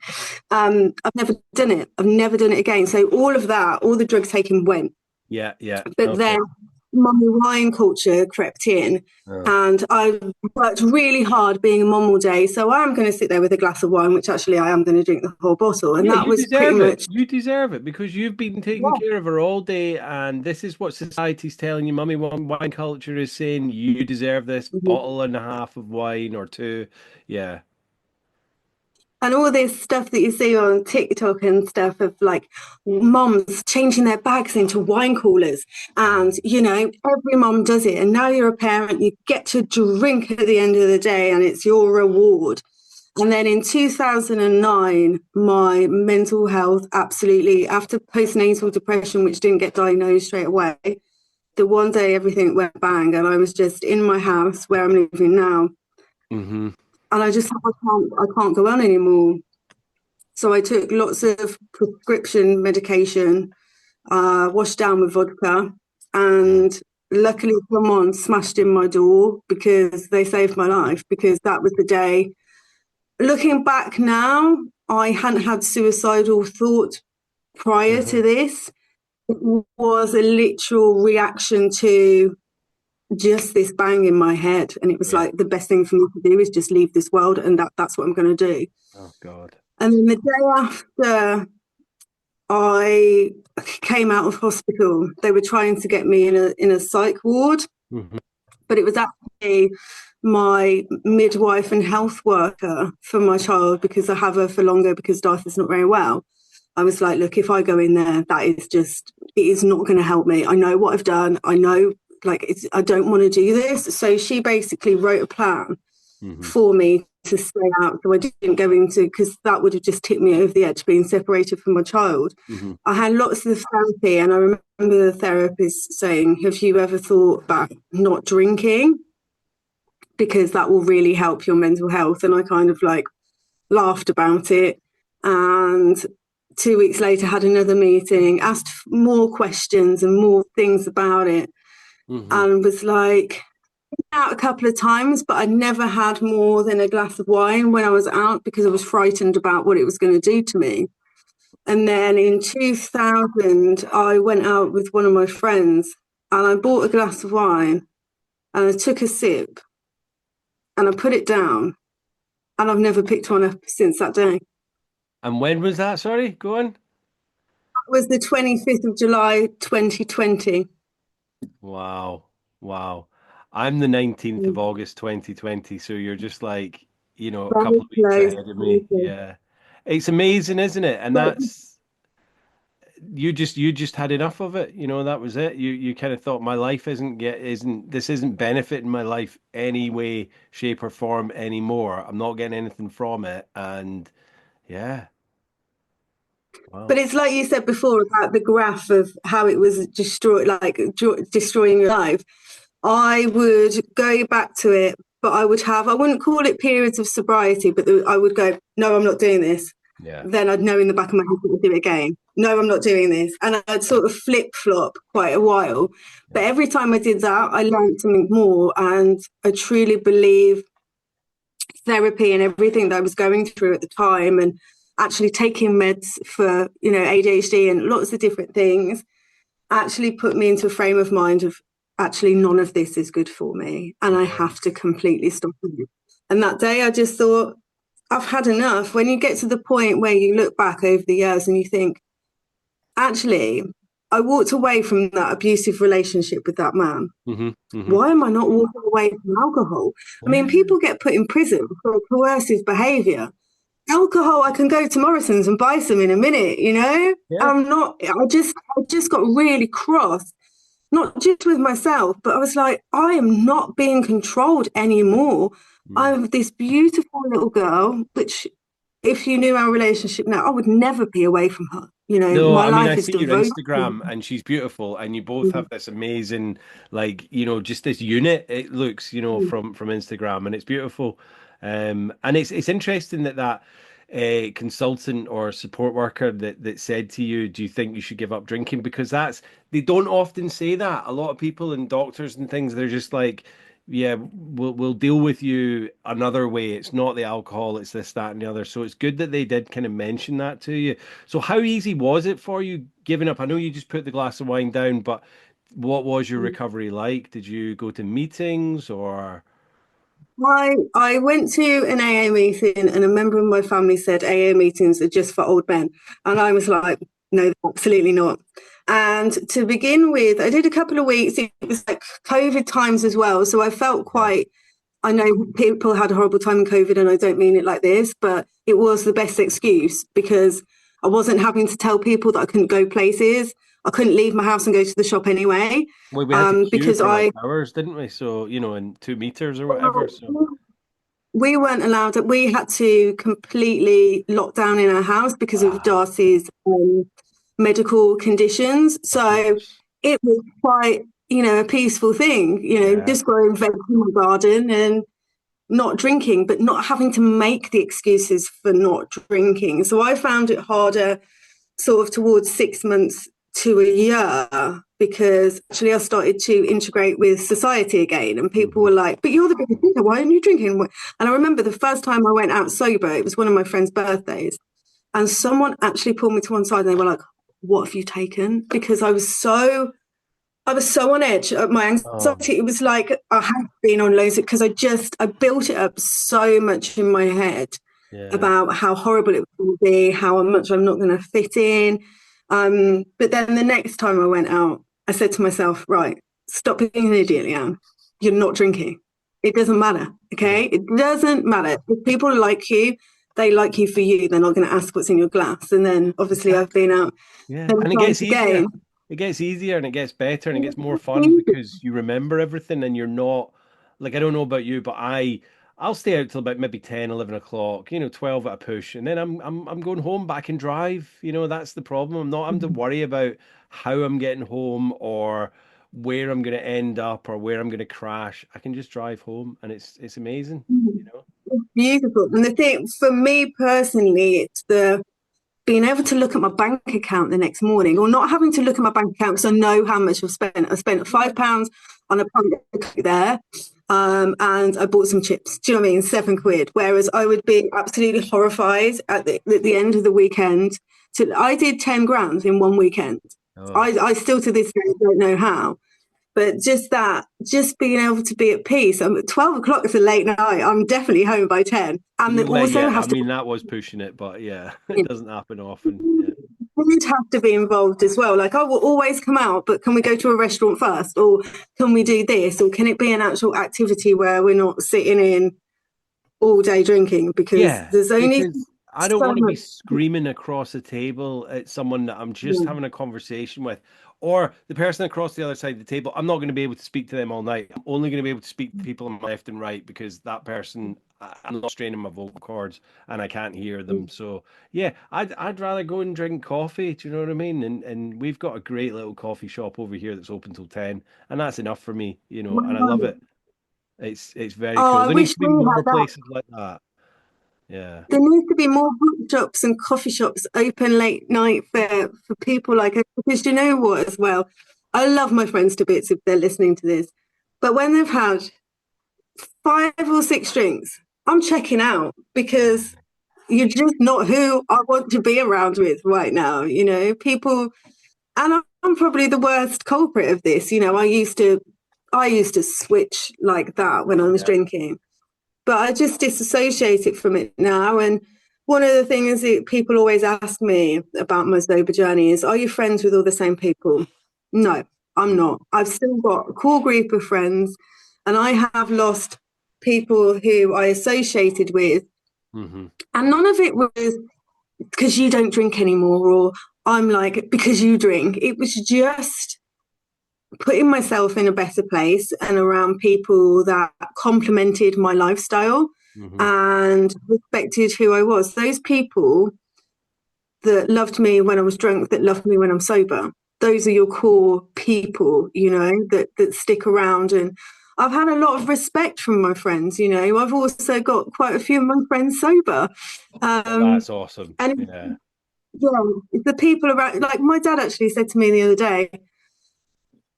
I've never done it. I've never done it again. So all of that, all the drugs taken went. But then mummy wine culture crept in, and I worked really hard being a mum all day. So I'm going to sit there with a glass of wine, which actually I am going to drink the whole bottle. And that was pretty much. You deserve it, because you've been taking care of her all day, and this is what society's telling you. Mummy wine culture is saying you deserve this bottle and a half of wine or two. Yeah. And all this stuff that you see on TikTok and stuff of like moms changing their bags into wine coolers. And, every mom does it. And now you're a parent, you get to drink at the end of the day, and it's your reward. And then in 2009, my mental health absolutely, after postnatal depression, which didn't get diagnosed straight away, the one day everything went bang, and I was just in my house where I'm living now. And I just thought, I can't go on anymore. So I took lots of prescription medication, washed down with vodka, and luckily someone smashed in my door because they saved my life, because that was the day. Looking back now, I hadn't had suicidal thoughts prior to this. It was a literal reaction to just this bang in my head, and it was like, the best thing for me to do is just leave this world, and that's what I'm going to do. Oh God. And then the day after I came out of hospital, they were trying to get me in a psych ward, but it was actually my midwife and health worker for my child, because I have her for longer because Darcy's not very well. I was like, look, if I go in there, it is not going to help me. I know what I've done. I know, I don't want to do this. So she basically wrote a plan for me to stay out. So I didn't go into, because that would have just tipped me over the edge, being separated from my child. I had lots of therapy, and I remember the therapist saying, have you ever thought about not drinking? Because that will really help your mental health. And I kind of laughed about it. And 2 weeks later, had another meeting, asked more questions and more things about it, and was like, out a couple of times, but I never had more than a glass of wine when I was out, because I was frightened about what it was going to do to me. And then in 2000, I went out with one of my friends, and I bought a glass of wine, and I took a sip, and I put it down, and I've never picked one up since that day. And when was that? Sorry, go on. It was the 25th of July, 2020. Wow. Wow. I'm the 19th of August 2020, so you're just like, a Very couple of weeks close. ahead of me. Yeah. It's amazing, isn't it? And But that's you just had enough of it. That was it. You kind of thought my life isn't benefiting my life any way, shape, or form anymore. I'm not getting anything from it. And yeah. But Wow. it's like you said before about the graph of how it was destroying your life. I would go back to it, but I wouldn't call it periods of sobriety, but I would go, no, I'm not doing this. Yeah. Then I'd know in the back of my head to do it again. No, I'm not doing this. And I'd sort of flip flop quite a while. But Yeah. every time I did that, I learned something more. And I truly believe therapy and everything that I was going through at the time, and actually taking meds for, ADHD and lots of different things, actually put me into a frame of mind of, actually none of this is good for me, and I Yeah. have to completely stop it. And that day I just thought, I've had enough. When you get to the point where you look back over the years and you think, actually, I walked away from that abusive relationship with that man. hmm hmm Why am I not walking away from alcohol? I mean, Yeah. people get put in prison for coercive behavior. Alcohol, I can go to Morrison's and buy some in a minute, Yeah. I'm not, I just got really cross, not just with myself, but I was like, I am not being controlled anymore. Mm. I'm this beautiful little girl, which, if you knew our relationship now, I would never be away from her. No, My I mean, I life is see your devoted to Instagram and she's beautiful and you both her. have this amazing, just this unit, it looks, from Instagram and it's beautiful. And it's interesting that consultant or support worker that said to you, do you think you should give up drinking? Because they don't often say that. A lot of people and doctors and things, they're just like, yeah, we'll deal with you another way. It's not the alcohol, it's this, that, and the other. So it's good that they did kind of mention that to you. So how easy was it for you giving up? I know you just put the glass of wine down, but what was your recovery like? Did you go to meetings or? I went to an AA meeting, and a member of my family said AA meetings are just for old men. And I was like, no, absolutely not. And to begin with, I did a couple of weeks. It was like COVID times as well. So I felt Yeah. I know people had a horrible time in COVID, and I don't mean it like this, but it was the best excuse, because I wasn't having to tell people that I couldn't go places. I couldn't leave my house and go to the shop anyway, Well, we had to queue because for like hours, didn't we? So, in 2 meters or whatever. So, we weren't allowed. We had to completely lock down in our house because of ah, Darcy's medical conditions. of So course. it was quite, a peaceful thing, Yeah. just growing veg in my garden and not drinking, but not having to make the excuses for not drinking. So I found it harder sort of towards 6 months to a year, because actually I started to integrate with society again, and people hmm were like, but you're the biggest drinker, why aren't you drinking? And I remember the first time I went out sober, it was one of my friend's birthdays, and someone actually pulled me to one side and they were like, what have you taken? Because I was so on edge. My Oh, anxiety, it was like I had been on loads, because I built it up so much in my head yeah. about how horrible it was going to be, how much I'm not going to fit in. But then the next time I went out, I said to myself, right, stop being an idiot, Leanne. you're not drinking. It doesn't matter. Yeah. Okay. It doesn't matter. If people like you, they like you for you. They're not going to ask what's in your glass. And then obviously I've Exactly. been out Yeah. many And it times gets again. easier. It gets easier and it gets better and it gets more fun because you remember everything and you're not like I don't know about you, but I'll stay out till about maybe 10, 11 o'clock, 12 at a push, and then I'm going home, but I can drive. That's the problem. I'm not having to worry about how I'm getting home or where I'm going to end up or where I'm going to crash. I can just drive home and it's amazing, you know. Beautiful. And the thing for me personally, it's the being able to look at my bank account the next morning, or not having to look at my bank account because I know how much I've spent. I spent £5 on a pump there, and I bought some chips. Do you know what I mean? £7. Whereas I would be absolutely horrified at the end of the weekend. I did 10 grand in one weekend. Oh, I still to this day don't know how. But just being able to be at peace. 12 o'clock is a late night. I'm definitely home by 10. And they also yeah, I have to mean that was pushing it, but yeah, it doesn't happen often. Yeah. would have to be involved as well. Like, I will always come out, but can we go to a restaurant first? Or can we do this? Or can it be an actual activity where we're not sitting in all day drinking? Because Yeah, there's only because I don't so want to be much. screaming across the table at someone that I'm just Yeah. having a conversation with, or the person across the other side of the table. I'm not going to be able to speak to them all night. I'm only going to be able to speak to people on my left and right because that person, I'm not straining my vocal cords and I can't hear them. So yeah, I'd rather go and drink coffee. Do you know what I mean? And we've got a great little coffee shop over here that's open till 10, and that's enough for me, and I love Wow. it. It's very Oh, cool. I There needs wish to be we more had that. places like that. Yeah. There needs to be more bookshops and coffee shops open late night for people like us. Because you know what, as well, I love my friends to bits if they're listening to this. But when they've had 5 or 6 drinks, I'm checking out because you're just not who I want to be around with right now. People, and I'm probably the worst culprit of this. I used to switch like that when I was Yeah. drinking, but I just disassociate it from it now. And one of the things that people always ask me about my sober journey is, are you friends with all the same people? No, I'm not. I've still got a core group of friends, and I have lost people who I associated with. Hmm. And none of it was because you don't drink anymore, or I'm like, because you drink. It was just putting myself in a better place and around people that complemented my lifestyle Hmm. and respected who I was. Those people that loved me when I was drunk, that loved me when I'm sober. Those are your core people, that stick around. And I've had a lot of respect from my friends. I've also got quite a few of my friends sober. Well, Um, that's awesome. and Yeah. yeah, the people around, like my dad actually said to me the other day,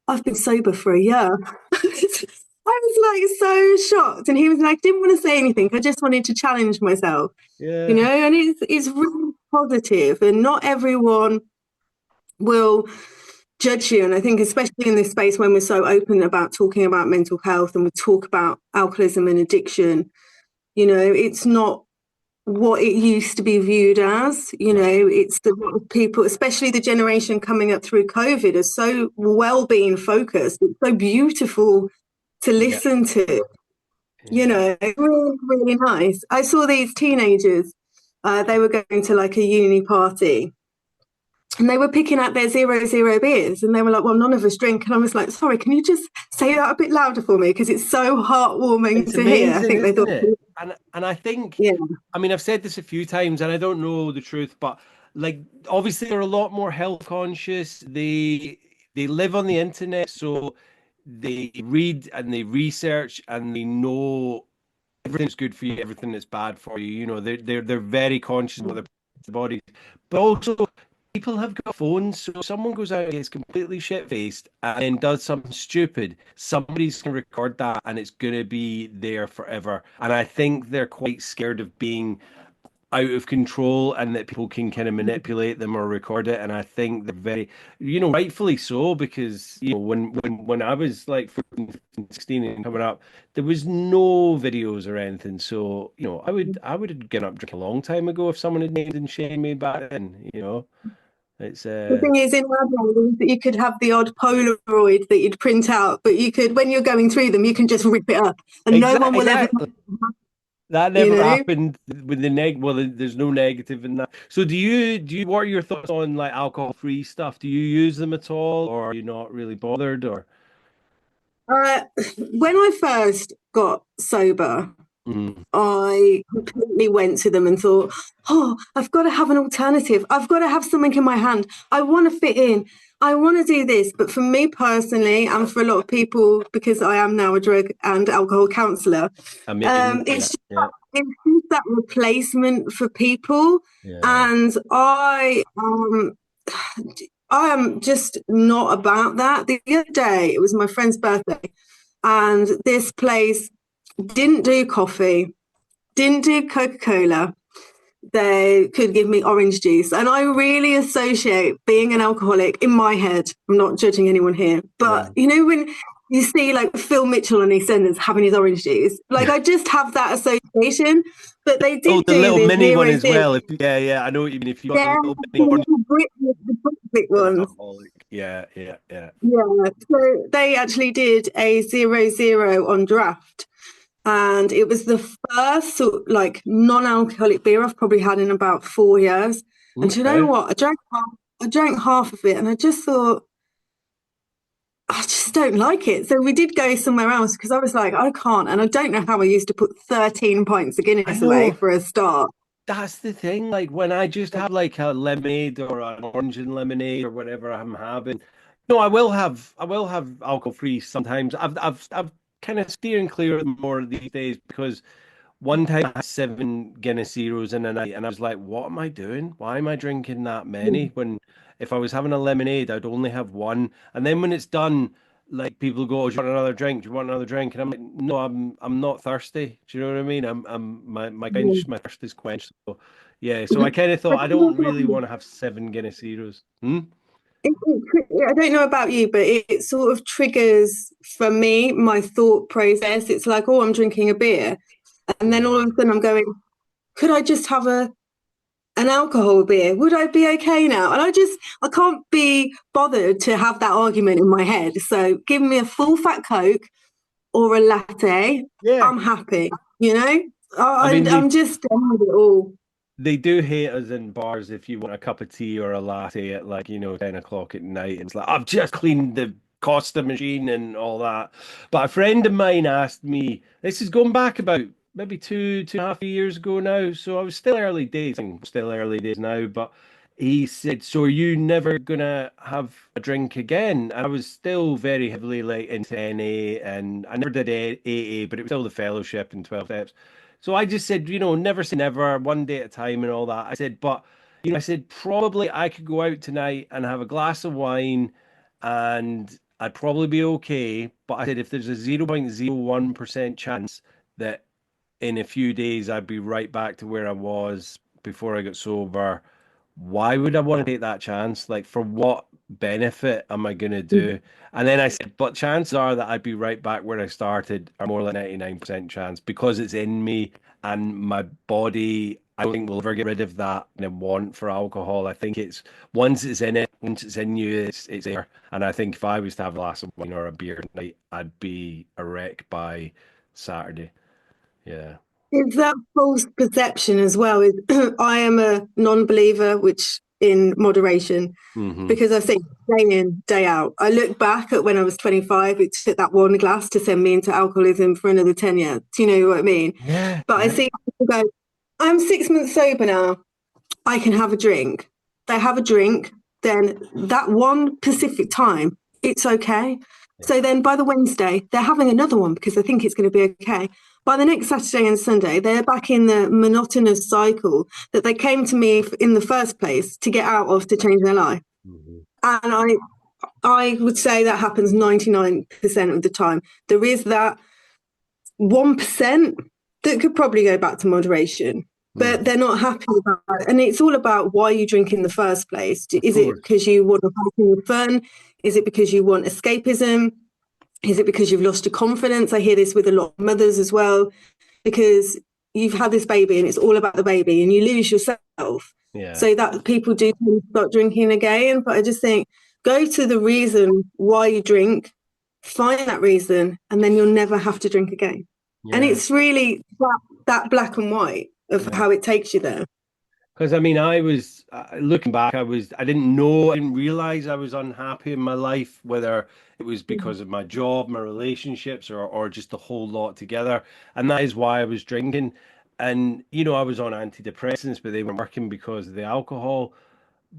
I've been sober for a year. I was like so shocked. And he was like, I didn't want to say anything. I just wanted to challenge myself, Yeah. and it's really positive, and not everyone will judge you. And I think, especially in this space when we're so open about talking about mental health and we talk about alcoholism and addiction, it's not what it used to be viewed as. No. It's the people, especially the generation coming up through COVID, are so well-being focused. It's so beautiful to Yeah. listen to, Yeah. really, really nice. I saw these teenagers, they were going to like a uni party, and they were picking out their 0.0 beers, and they were like, well, none of us drink. And I was like, sorry, can you just say that a bit louder for me? Because it's so heartwarming It's to hear. I amazing, think they isn't thought, it? And I think, yeah, I mean, I've said this a few times, and I don't know the truth, but like obviously they're a lot more health conscious. They live on the internet, so they read and they research and they know everything's good for you, everything that's bad for you. They're very conscious of what their body, but also people have got phones. So if someone goes out and gets completely shit faced and then does something stupid, somebody's gonna record that and it's gonna be there forever. And I think they're quite scared of being out of control and that people can kind of manipulate them or record it. And I think they're very, rightfully so, because when I was like 14, 15, 16 and coming up, there was no videos or anything. So, I would have given up drinking a long time ago if someone had named and shamed me back then. It's The thing is, in our days, you could have the odd Polaroid that you'd print out, but you could, when you're going through them, you can just rip it up, and no one will ever, exactly. That you never know. happened with the Well, there's no negative in that. So what are your thoughts on like alcohol-free stuff? Do you use them at all, or are you not really bothered? Or Uh, when I first got sober, mm, I completely went to them and thought, oh, I've got to have an alternative. I've got to have something in my hand. I want to fit in. I want to do this. But for me personally, and for a lot of people, because I am now a drug and alcohol counsellor, amazing. Yeah, it's just yeah, it's just that replacement for people. yeah. And I am just not about that. The other day, it was my friend's birthday, and this place didn't do coffee, didn't do Coca-Cola. They could give me orange juice. And I really associate being an alcoholic in my head. I'm not judging anyone here, but No. you know, when you see like Phil Mitchell on EastEnders having his orange juice, like I just have that association. But they Oh, did the do little this mini one zero as thing. well. Yeah, I know what you mean. If you got the They're little the mini orange, little the an ones. alcoholic. Yeah. Yeah. So they actually did a 0-0 on draft. And it was the first sort of, like non-alcoholic beer I've probably had in about 4 years. And do you know Okay. what? I drank half of it, and I just thought I just don't like it. So we did go somewhere else because I was like, I can't, and I don't know how I used to put 13 pints of I Guinness away know. for a start. That's the thing. Like when I just have like a lemonade or an orange and lemonade or whatever I'm having. No, I will have alcohol free sometimes. I've kind of steering clear of them more these days because one time I had 7 Guinness Zeros in a night and I was like, what am I doing? Why am I drinking that many? When if I was having a lemonade, I'd only have one. And then when it's done, like people go, oh, do you want another drink? Do you want another drink? And I'm like, no, I'm not thirsty. Do you know what I mean? I'm my thirst is quenched. So yeah, so I kind of thought I don't really want to have 7 Guinness Zeros. Hmm? I don't know about you, but it sort of triggers for me my thought process. It's like, oh, I'm drinking a beer. And then all of a sudden I'm going, could I just have an alcohol beer? Would I be okay now? And I can't be bothered to have that argument in my head. So give me a full fat Coke or a latte. Yeah. I'm happy, you know? I mean, I'm just done with it all. they do hate us in bars if you want a cup of tea or a latte at like, 10 o'clock at night. It's like, I've just cleaned the Costa machine and all that. But a friend of mine asked me, this is going back about maybe 2.5 years ago now. So I was still early days, and still early days now, but he said, so are you never gonna have a drink again? And I was still very heavily like into NA and I never did AA, but it was still the fellowship and 12 steps. So I just said, never say never, one day at a time and all that. I said, but, I said, probably I could go out tonight and have a glass of wine and I'd probably be okay. But I said, if there's a 0.01% chance that in a few days I'd be right back to where I was before I got sober, why would I want to take that chance? Like, for what benefit am I going to do? And then I said, but chances are that I'd be right back where I started, are more like 99% chance because it's in me and my body. I don't think we'll ever get rid of that kind of want for alcohol. I think it's once it's in it, once it's in you, it's there. And I think if I was to have a glass of wine or a beer tonight, I'd be a wreck by Saturday. Yeah. It's that false perception as well. I am a non-believer, which in moderation, Hmm. because I've seen day in, day out. I look back at when I was 25, it took that one glass to send me into alcoholism for another 10 years. Do you know what I mean? Yeah, But I yeah. see people go, I'm 6 months sober now. I can have a drink. They have a drink, then that one specific time, it's okay. So then by the Wednesday, they're having another one because they think it's going to be okay. By the next Saturday and Sunday, they're back in the monotonous cycle that they came to me in the first place to get out of to change their life. Mhm. And I would say that happens 99% of the time. There is that 1% that could probably go back to moderation, but Mhm. they're not happy about it. And it's all about why you drink in the first place. Of Is it course. because you want to have fun? Is it because you want escapism? Is it because you've lost your confidence? I hear this with a lot of mothers as well, because you've had this baby and it's all about the baby and you lose yourself. Yeah. so that people do tend to start drinking again. But I just think go to the reason why you drink, find that reason, and then you'll never have to drink again. And Yeah. it's really that black and white of Yeah. how it takes you there. Because I mean, I was looking back, I didn't know, I didn't realize I was unhappy in my life, whether it was because of my job, my relationships, or just the whole lot together. And that is why I was drinking. And, I was on antidepressants, but they weren't working because of the alcohol.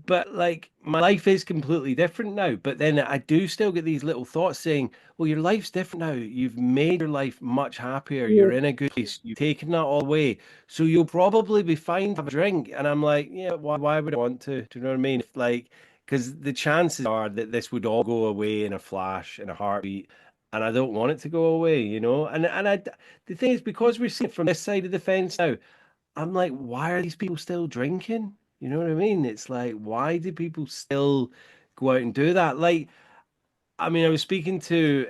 But like my life is completely different now. But then I do still get these little thoughts saying, well, your life's different now. You've made your life much happier. You're Yeah. in a good place. You've taken that all away. So you'll probably be fine to have a drink. And I'm like, yeah, why would I want to? Do you know what I mean? Like, because the chances are that this would all go away in a flash, in a heartbeat. And I don't want it to go away. The thing is, because we're seeing it from this side of the fence now, I'm like, why are these people still drinking? You know what I mean? It's like, why do people still go out and do that? Like, I mean, I was speaking to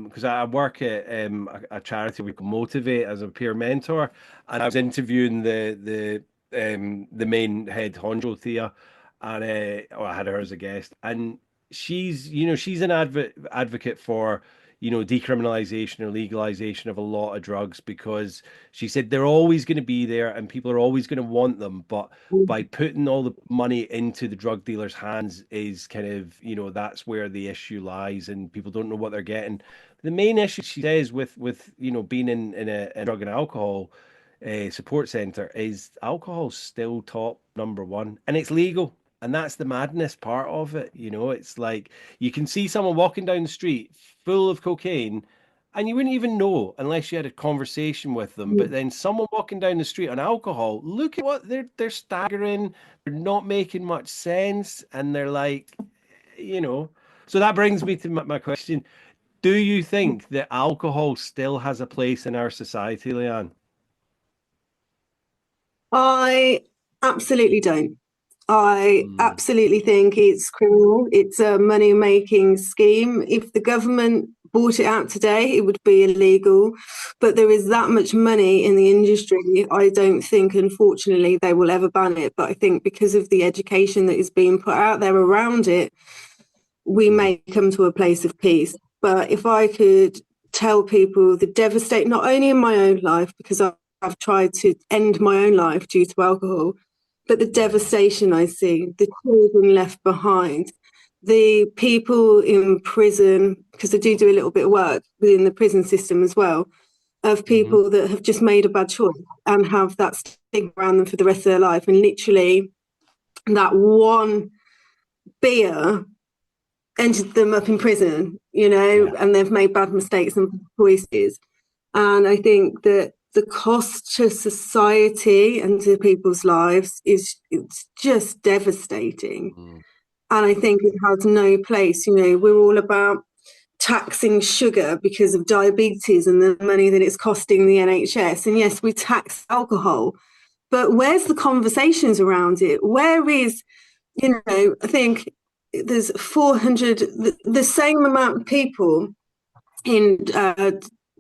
because I work at a charity we call Motivate as a peer mentor, and I was interviewing the main head honcho Thea, and I had her as a guest, and she's an advocate for decriminalization or legalization of a lot of drugs because she said they're always going to be there and people are always going to want them, but by putting all the money into the drug dealers' hands is kind of, that's where the issue lies and people don't know what they're getting. The main issue she says with being in a drug and alcohol support center is alcohol's still top number one and it's legal. And that's the madness part of it. It's like you can see someone walking down the street full of cocaine and you wouldn't even know unless you had a conversation with them. But then someone walking down the street on alcohol, look at what they're staggering, they're not making much sense, and they're like, you know. So that brings me to my question. Do you think that alcohol still has a place in our society, Leanne? I absolutely don't. I Mm, absolutely think it's criminal. It's a money making scheme. If the government bought it out today, it would be illegal. But there is that much money in the industry. I don't think, unfortunately, they will ever ban it. But I think because of the education that is being put out there around it, we mm, may come to a place of peace. But if I could tell people the devastate, not only in my own life, because I've tried to end my own life due to alcohol, but the yeah. devastation I see, the children left behind, the people in prison, because I do a little bit of work within the prison system as well, of Hmm. people that have just made a bad choice and have that stigma around them for the rest of their life. And literally, that one beer ended them up in prison, Yeah. and they've made bad mistakes and choices. And I think that the cost to society and to people's lives it's just devastating. Mm, And I think it has no place. We're all about taxing sugar because of diabetes and the money that it's costing the NHS. And yes, we tax alcohol, but where's the conversations around it? Where is, I think there's 400, the same amount of people in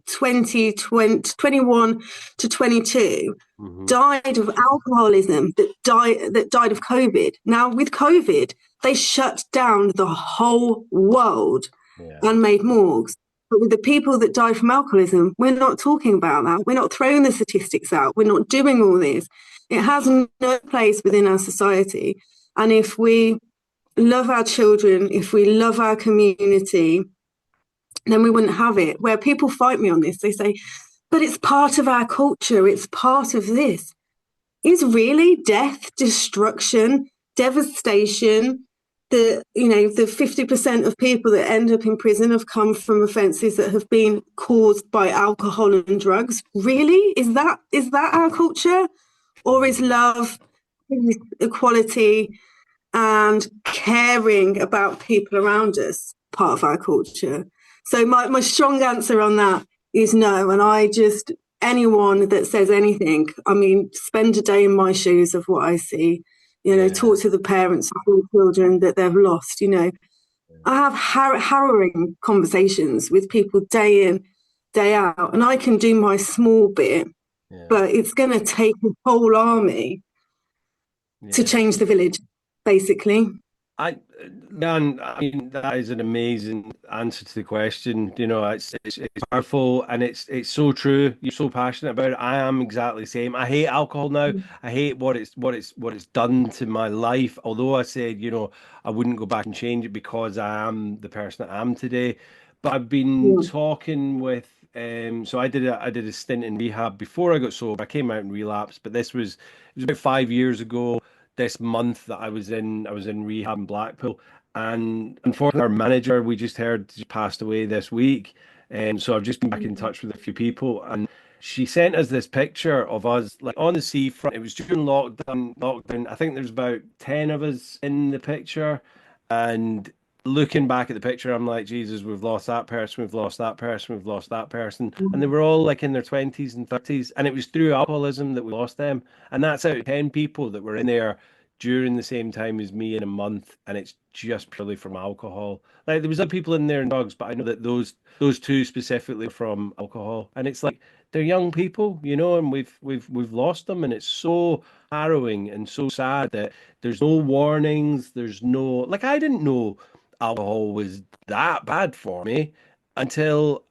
2020, 21 to 22 hmm. died of alcoholism that died of COVID. Now with COVID, they shut down the whole world Yeah. and made morgues. But with the people that died from alcoholism, we're not talking about that. We're not throwing the statistics out. We're not doing all this. It has no place within our society. And if we love our children, if we love our community, then we wouldn't have it. Where people fight me on this, they say, but it's part of our culture, it's part of this. Is really death, destruction, devastation. The 50% of people that end up in prison have come from offences that have been caused by alcohol and drugs. Really? Is that our culture? Or is love, equality, and caring about people around us part of our culture? So my strong answer on that is no. And anyone that says anything, I mean, spend a day in my shoes of what I see, Yeah. talk to the parents of the children that they've lost, I have harrowing conversations with people day in, day out, and I can do my small bit, Yeah. but it's going to take a whole army. to Yeah. change the village, basically. I, Dan, I mean, that is an amazing answer to the question. You know, it's powerful and it's so true. You're so passionate about it. I am exactly the same. I hate alcohol now. I hate what it's done to my life. Although I said, you know, I wouldn't go back and change it because I am the person I am today. But I've been Yeah. talking with so I did a stint in rehab before I got sober. I came out and relapsed, but it was about 5 years ago this month that I was in rehab in Blackpool, and unfortunately our manager we just heard just passed away this week, and so I've just been back in touch with a few people, and she sent us this picture of us like on the seafront. It was during lockdown. I think there's about 10 of us in the picture, and looking back at the picture, I'm like, Jesus, we've lost that person, we've lost that person, we've lost that person. And they were all like in their 20s and 30s. And it was through alcoholism that we lost them. And that's out of 10 people that were in there during the same time as me in a month. And it's just purely from alcohol. Like there was other people in there and drugs, but I know that those two specifically from alcohol. And it's like they're young people, you know, and we've lost them. And it's so harrowing and so sad that there's no warnings, there's no like I didn't know alcohol was that bad for me until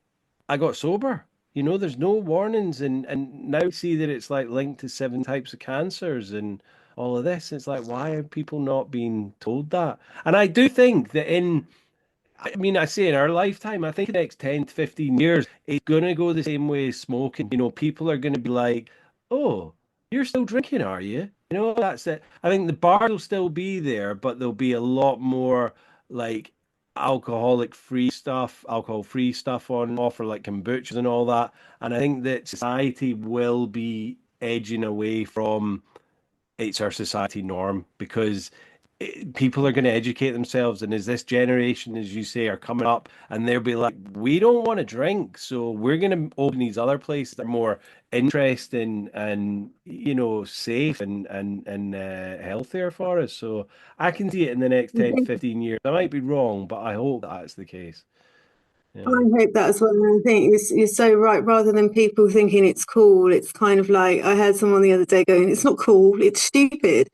I got sober. You know, there's no warnings, and now I see that it's like linked to 7 types of cancers and all of this. It's like, why are people not being told that? And I do think that I mean, I say in our lifetime, I think in the next 10 to 15 years, it's going to go the same way as smoking. You know, people are going to be like, oh, you're still drinking, are you? You know, that's it. I think the bars will still be there, but there'll be a lot more like alcohol free stuff on offer, like kombuchas and all that. And I think that society will be edging away from it's our society norm because people are going to educate themselves. And as this generation, as you say, are coming up and they'll be like, we don't want to drink. So we're going to open these other places that are more interesting and, you know, safe and healthier for us. So I can see it in the next 10 to 15 years. I might be wrong, but I hope that's the case. I Yeah. hope that's what I think. You're so right. Rather than people thinking it's cool, it's kind of like I heard someone the other day going, "It's not cool, it's stupid,"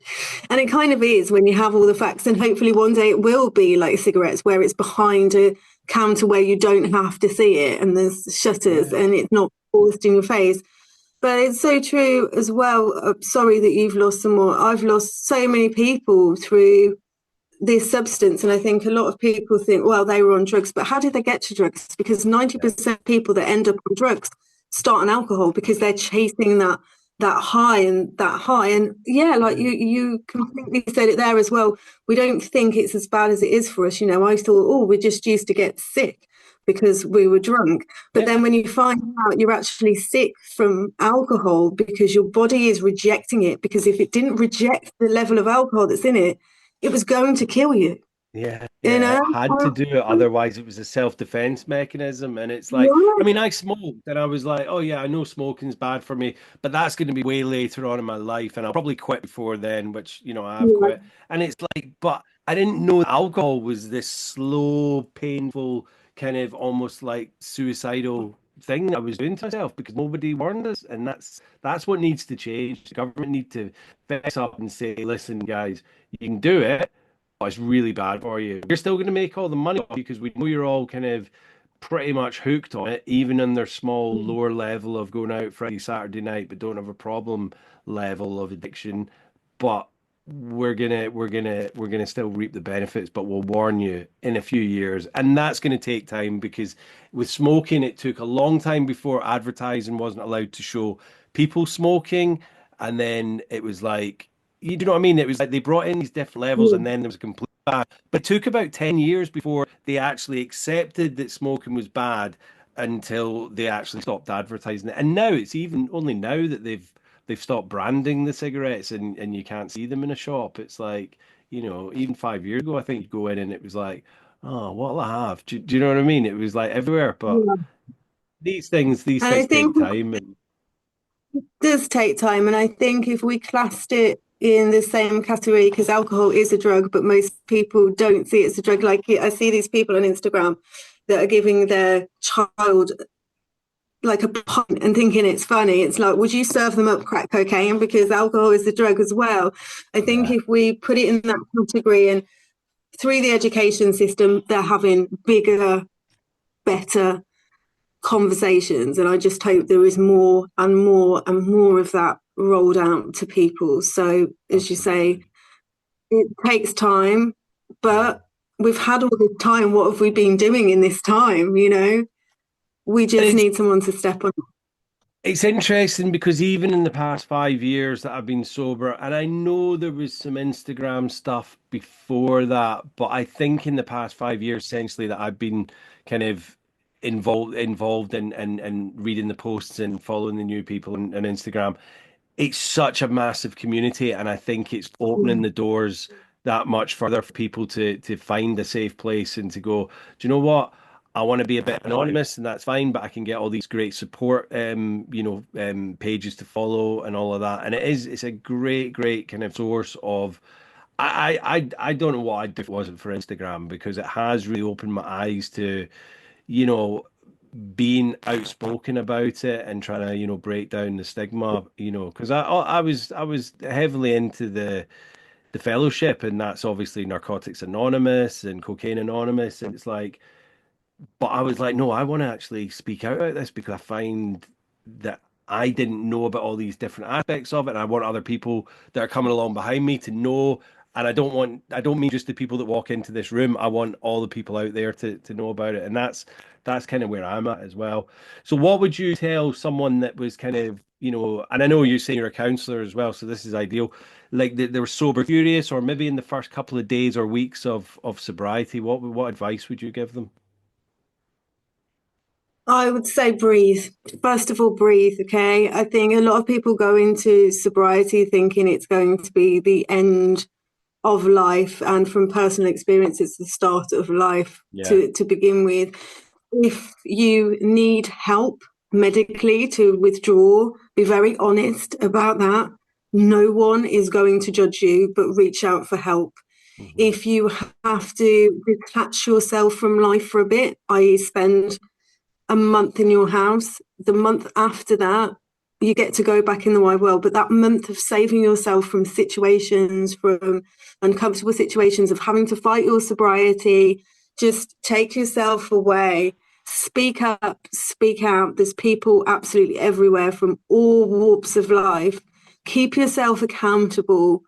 and it kind of is when you have all the facts. And hopefully, one day it will be like cigarettes, where it's behind a counter where you don't have to see it, and there's shutters, Yeah. and it's not forced in your face. But it's so true as well. Sorry that you've lost some more. I've lost so many people through this substance. And I think a lot of people think, well, they were on drugs, but how did they get to drugs? Because 90% of people that end up on drugs start on alcohol because they're chasing that high and that high. And yeah, like you completely said it there as well. We don't think it's as bad as it is for us. You know, I thought, oh, we just used to get sick because we were drunk. But Yeah. then when you find out you're actually sick from alcohol because your body is rejecting it, because if it didn't reject the level of alcohol that's in it, it was going to kill you, Yeah, you yeah, know? it had to do it. Otherwise, it was a self-defense mechanism. And it's like, I Yeah, mean, I smoked and I was like, oh, yeah, I know smoking's bad for me, but that's going to be way later on in my life. And I'll probably quit before then, which, you know, I have yeah. quit. And it's like, but I didn't know alcohol was this slow, painful, kind of almost like suicidal thing I was doing to myself because nobody warned us. And that's what needs to change. The government need to fess up and say, listen, guys, you can do it but it's really bad for you. You're still going to make all the money because we know you're all kind of pretty much hooked on it, even in their small lower level of going out Friday, Saturday night, but don't have a problem level of addiction. But we're gonna still reap the benefits, but we'll warn you in a few years. And that's gonna take time because with smoking, it took a long time before advertising wasn't allowed to show people smoking. And then it was like you know what I mean? It was like they brought in these different levels and then there was a complete ban. But it took about 10 years before they actually accepted that smoking was bad until they actually stopped advertising it. And now it's even only now that they've stopped branding the cigarettes and you can't see them in a shop. It's like, you know, even 5 years ago, I think you go in and it was like, oh, what'll I have? Do you know what I mean? It was like everywhere. But Yeah. these And I things take think time. And it does take time. And I think if we classed it in the same category, because alcohol is a drug, but most people don't see it as a drug. Like I see these people on Instagram that are giving their child like a pint and thinking it's funny. It's like, would you serve them up crack cocaine? Because alcohol is a drug as well. I think if we put it in that category, and through the education system, they're having bigger, better conversations. And I just hope there is more and more and more of that rolled out to people. So, as you say, it takes time, but we've had all this time. What have we been doing in this time? You know, we just need someone to step on. It's interesting because even in the past 5 years that I've been sober, and I know there was some Instagram stuff before that, but I think in the past 5 years, essentially, that I've been kind of involved in reading the posts and following the new people on Instagram. It's such a massive community, and I think it's opening the doors that much further for people to find a safe place and to go, do you know what? I want to be a bit anonymous, and that's fine, but I can get all these great support, pages to follow and all of that. And it's a great kind of source of. I don't know what I'd do if it wasn't for Instagram, because it has really opened my eyes to, you know, being outspoken about it and trying to, break down the stigma, because I was heavily into the fellowship, and that's obviously Narcotics Anonymous and Cocaine Anonymous, and it's like, but I was like, no, I want to actually speak out about this because I find that I didn't know about all these different aspects of it. And I want other people that are coming along behind me to know. And I don't mean just the people that walk into this room. I want all the people out there to know about it. And that's kind of where I'm at as well. So what would you tell someone that was kind of, and I know you're saying you're a counselor as well, so this is ideal. Like they were sober curious, or maybe in the first couple of days or weeks of sobriety, what advice would you give them? I would say breathe. First of all, breathe. Okay. I think a lot of people go into sobriety thinking it's going to be the end of life. And from personal experience, it's the start of life to begin with. If you need help medically to withdraw, be very honest about that. No one is going to judge you, but reach out for help. If you have to detach yourself from life for a bit, i.e., spend a month in your house, the month after that, you get to go back in the wide world. But that month of saving yourself from situations, from uncomfortable situations of having to fight your sobriety, just take yourself away, speak up, speak out. There's people absolutely everywhere from all walks of life. Keep yourself accountable,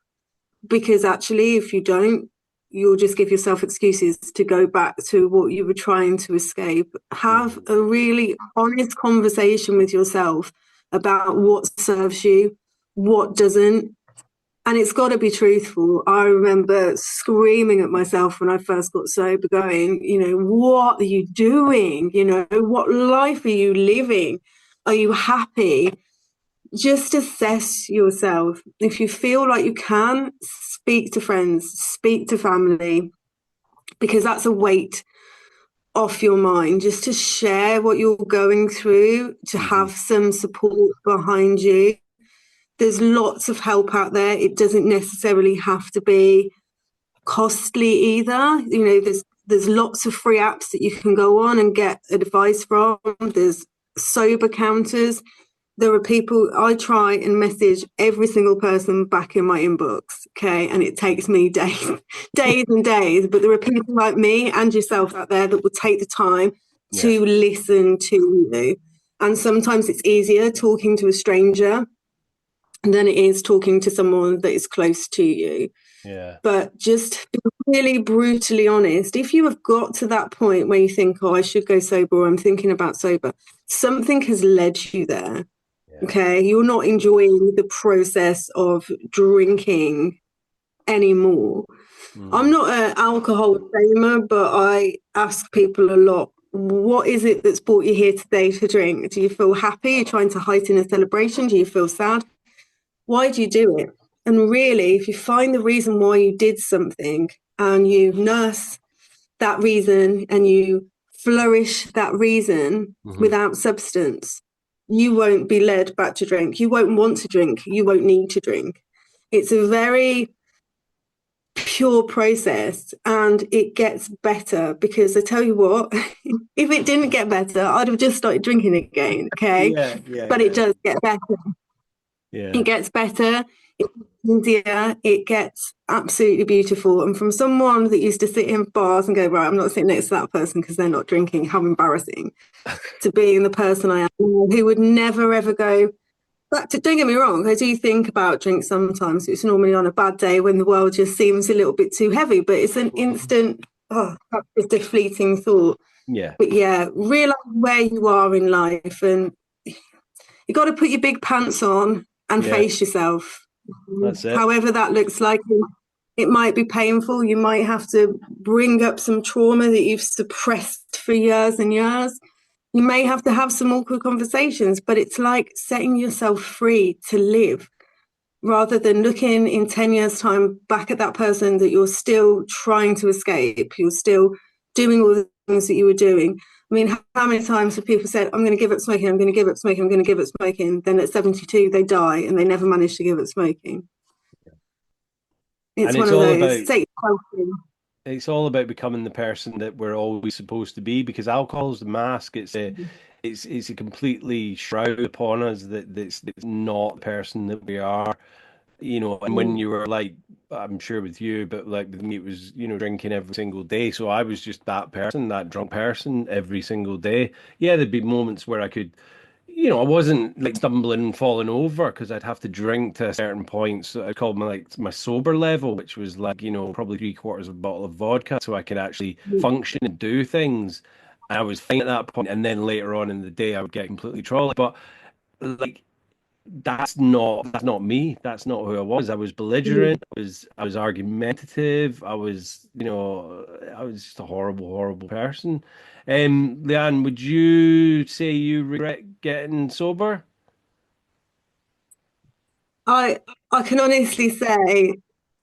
because actually, if you don't, you'll just give yourself excuses to go back to what you were trying to escape. Have a really honest conversation with yourself about what serves you, what doesn't. And it's got to be truthful. I remember screaming at myself when I first got sober, going, what are you doing? What life are you living? Are you happy? Just assess yourself. If you feel like you can, speak to friends, speak to family, because that's a weight off your mind, just to share what you're going through, to have some support behind you. There's lots of help out there. It doesn't necessarily have to be costly either. There's lots of free apps that you can go on and get advice from. There's sober counters. There are people, I try and message every single person back in my inbox, okay? And it takes me days and days, but there are people like me and yourself out there that will take the time to listen to you. And sometimes it's easier talking to a stranger than it is talking to someone that is close to you. Yeah. But just be really brutally honest. If you have got to that point where you think, oh, I should go sober, or I'm thinking about sober, something has led you there. Okay, you're not enjoying the process of drinking anymore. I'm not an alcohol shamer, but I ask people a lot, what is it that's brought you here today to drink? Do you feel happy? You're trying to heighten a celebration? Do you feel sad? Why do you do it? And really, if you find the reason why you did something and you nurse that reason and you flourish that reason without substance, you won't be led back to drink. You won't want to drink. You won't need to drink. It's a very pure process, and it gets better, because I tell you what, if it didn't get better, I'd have just started drinking again. Okay. But it does get better. It gets better, it gets easier, it gets absolutely beautiful. And from someone that used to sit in bars and go, right, I'm not sitting next to that person because they're not drinking, how embarrassing, to being the person I am, who would never ever go back to, don't get me wrong, I do think about drinks sometimes. It's normally on a bad day when the world just seems a little bit too heavy, but it's an instant, oh, that's just a fleeting thought. Yeah. But yeah, realize where you are in life, and you got to put your big pants on and face yourself. That's it. However that looks like. It might be painful. You might have to bring up some trauma that you've suppressed for years and years. You may have to have some awkward conversations, but it's like setting yourself free to live, rather than looking in 10 years' time back at that person that you're still trying to escape. You're still doing all the things that you were doing. I mean, how many times have people said, I'm going to give up smoking, I'm going to give up smoking, I'm going to give up smoking. Then at 72, they die and they never manage to give up smoking. It's one of those. It's all about becoming the person that we're always supposed to be, because alcohol's the mask. It's a completely shroud upon us that's not the person that we are. And when you were like, I'm sure with you, but like with me, it was, drinking every single day. So I was just that person, that drunk person every single day. Yeah, there'd be moments where I could, I wasn't like stumbling and falling over, because I'd have to drink to a certain point. So I called my sober level, which was like, probably 3/4 of a bottle of vodka, so I could actually function and do things. And I was fine at that point, and then later on in the day, I would get completely trolley. But like, that's not me. That's not who I was. I was belligerent. I was argumentative. I was just a horrible, horrible person. Leanne, would you say you regret getting sober? I can honestly say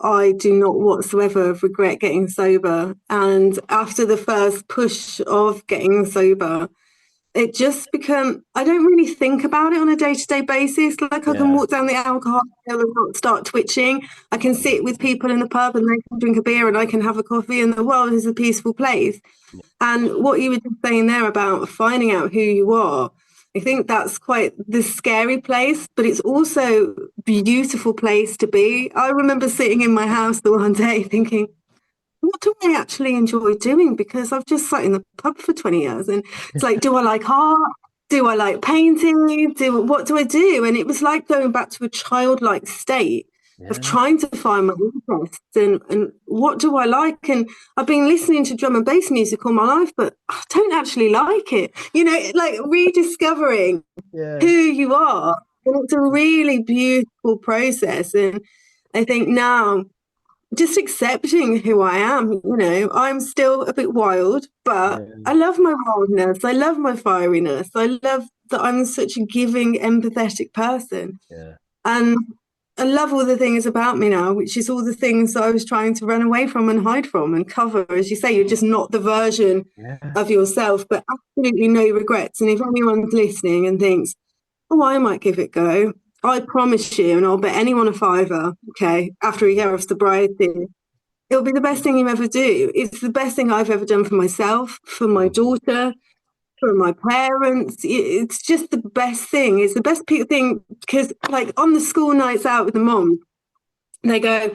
I do not whatsoever regret getting sober. And after the first push of getting sober, it just become, I don't really think about it on a day-to-day basis. Like, I can Yeah. walk down the alcohol aisle and not start twitching. I can sit with people in the pub and they can drink a beer and I can have a coffee, and the world is a peaceful place. And what you were just saying there about finding out who you are, I think that's quite the scary place, but it's also a beautiful place to be. I remember sitting in my house the one day thinking, what do I actually enjoy doing? Because I've just sat in the pub for 20 years, and it's like, do I like art? Do I like painting? What do I do? And it was like going back to a childlike state of Yeah. trying to find my interests, and what do I like? And I've been listening to drum and bass music all my life, but I don't actually like it. Like rediscovering who Yeah. you are. And it's a really beautiful process. And I think now, just accepting who I am, I'm still a bit wild, but Yeah. I love my wildness. I love my fieriness. I love that I'm such a giving, empathetic person. Yeah. And I love all the things about me now, which is all the things that I was trying to run away from and hide from and cover. As you say, you're just not the version Yeah. of yourself, but absolutely no regrets. And if anyone's listening and thinks, oh, I might give it a go, I promise you, and I'll bet anyone a fiver, okay, after a year of sobriety, it'll be the best thing you ever do. It's the best thing I've ever done for myself, for my daughter, for my parents. It's just the best thing. It's the best thing, because, like, on the school nights out with the mom, they go,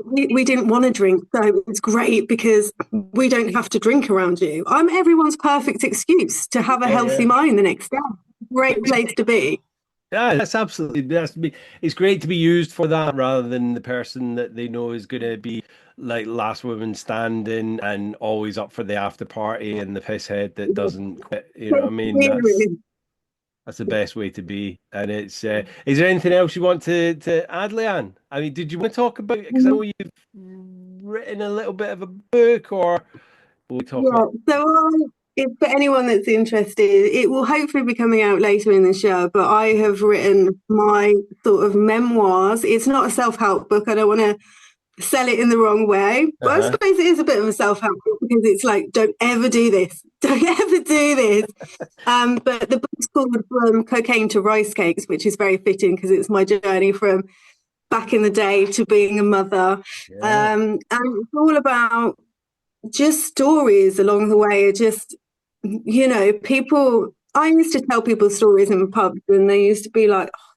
we didn't want to drink, so it's great because we don't have to drink around you. I'm everyone's perfect excuse to have a Yeah. healthy Yeah. mind the next day. Great place to be. Yeah, that's to be. It's great to be used for that, rather than the person that they know is going to be like last woman standing and always up for the after party, and the piss head that doesn't quit. You know what I mean? That's the best way to be. And it's is there anything else you want to add, Leanne? I mean, did you want to talk about it? Because I know you've written a little bit of a book, or will we talk about? Yeah, so if for anyone that's interested, it will hopefully be coming out later in the show, but I have written my sort of memoirs. It's not a self-help book. I don't want to sell it in the wrong way, but I Uh-huh. suppose it is a bit of a self-help book, because it's like, don't ever do this. Don't ever do this. But the book's called From Cocaine to Rice Cakes, which is very fitting because it's my journey from back in the day to being a mother. Yeah. And it's all about just stories along the way. Just, people, I used to tell people stories in pubs and they used to be like, oh,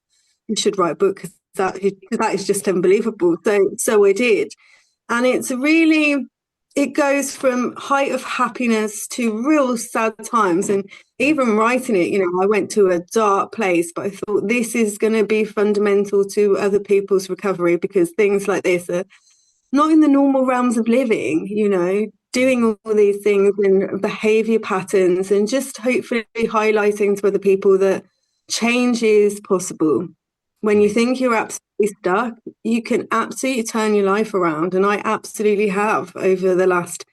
you should write a book because that is just unbelievable. So I did. And it goes from height of happiness to real sad times. And even writing it, I went to a dark place, but I thought this is going to be fundamental to other people's recovery because things like this are not in the normal realms of living, doing all these things and behavior patterns and just hopefully highlighting to other people that change is possible. When you think you're absolutely stuck, you can absolutely turn your life around. And I absolutely have over the last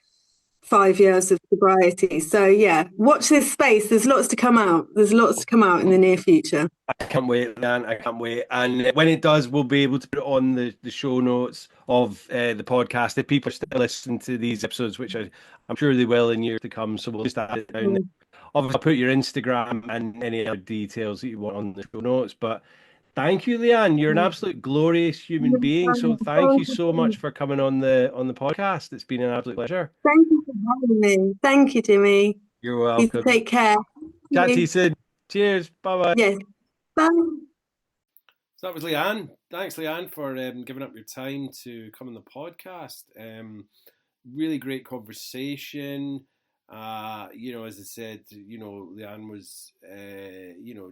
5 years of sobriety. So yeah, watch this space. There's lots to come out. There's lots to come out in the near future. I can't wait, Dan. I can't wait. And when it does, we'll be able to put it on the show notes of the podcast. If people are still listening to these episodes, which I'm sure they will in years to come, so we'll just add it down. Obviously, I'll put your Instagram and any other details that you want on the show notes. But thank you, Leanne. You're an absolute glorious human being. So thank you so much for coming on the podcast. It's been an absolute pleasure. Thank you for having me. Thank you, Jimmy. You're welcome. Take care. Chat to you soon. Cheers. Bye-bye. Yes. Bye. So that was Leanne. Thanks, Leanne, for giving up your time to come on the podcast. Really great conversation. As I said, Leanne was,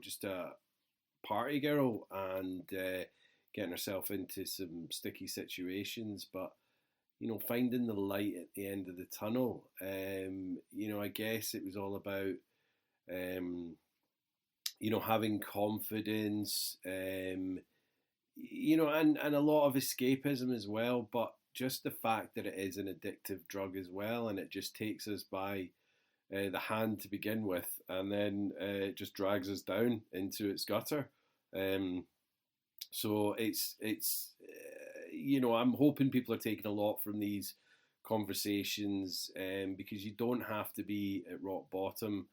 just a party girl and getting herself into some sticky situations, but finding the light at the end of the tunnel. I guess it was all about having confidence, and a lot of escapism as well, but just the fact that it is an addictive drug as well, and it just takes us by the hand to begin with, and then it just drags us down into its gutter. So it's I'm hoping people are taking a lot from these conversations, because you don't have to be at rock bottom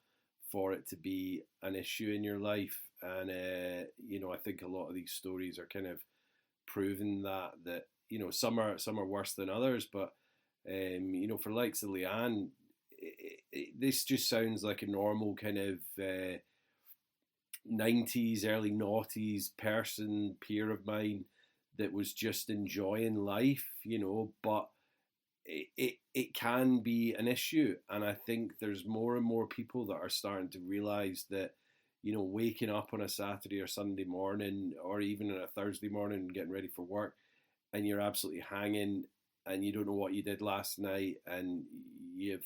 for it to be an issue in your life. And I think a lot of these stories are kind of proving that some are worse than others, but for likes of Leanne, this just sounds like a normal kind of 90s, early noughties person, peer of mine that was just enjoying life, but it can be an issue. And I think there's more and more people that are starting to realize that, waking up on a Saturday or Sunday morning, or even on a Thursday morning and getting ready for work, and you're absolutely hanging and you don't know what you did last night, and you're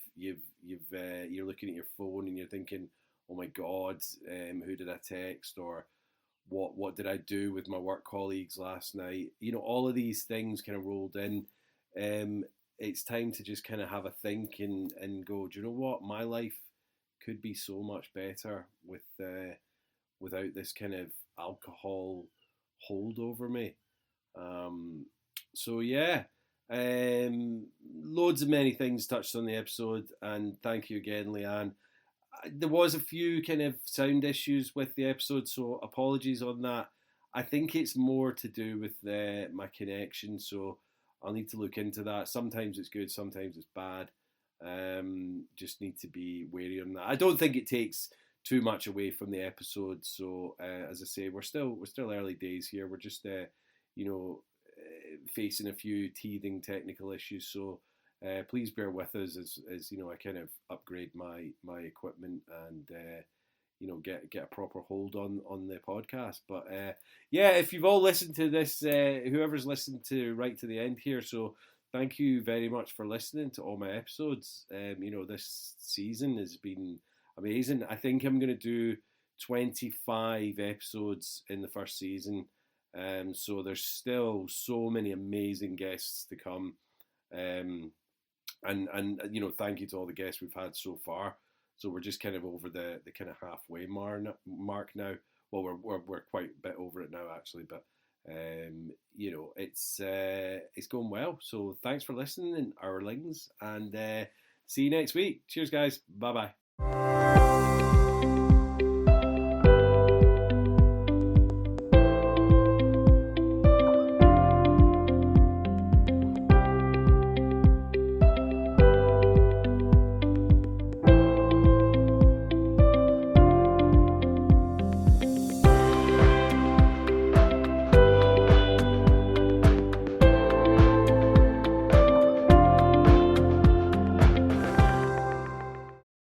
looking at your phone and you're thinking, oh my God, who did I text, or what did I do with my work colleagues last night? All of these things kind of rolled in. It's time to just kind of have a think and go, do you know what? My life could be so much better without this kind of alcohol hold over me. So yeah, loads of many things touched on the episode, and thank you again, Leanne. There was a few kind of sound issues with the episode, so apologies on that. I think it's more to do with my connection, so I'll need to look into that. Sometimes it's good, sometimes it's bad. Just need to be wary on that. I don't think it takes too much away from the episode. So as I say, we're still early days here. We're just facing a few teething technical issues. So please bear with us as I kind of upgrade my equipment and get a proper hold on the podcast. But if you've all listened to this, whoever's listened to right to the end here, so thank you very much for listening to all my episodes. This season has been amazing. I think I'm going to do 25 episodes in the first season. So there's still so many amazing guests to come. And thank you to all the guests we've had so far. So we're just kind of over the kind of halfway mark now. Well, we're quite a bit over it now actually, but it's going well. So thanks for listening, Ourlings, and see you next week. Cheers, guys. Bye bye.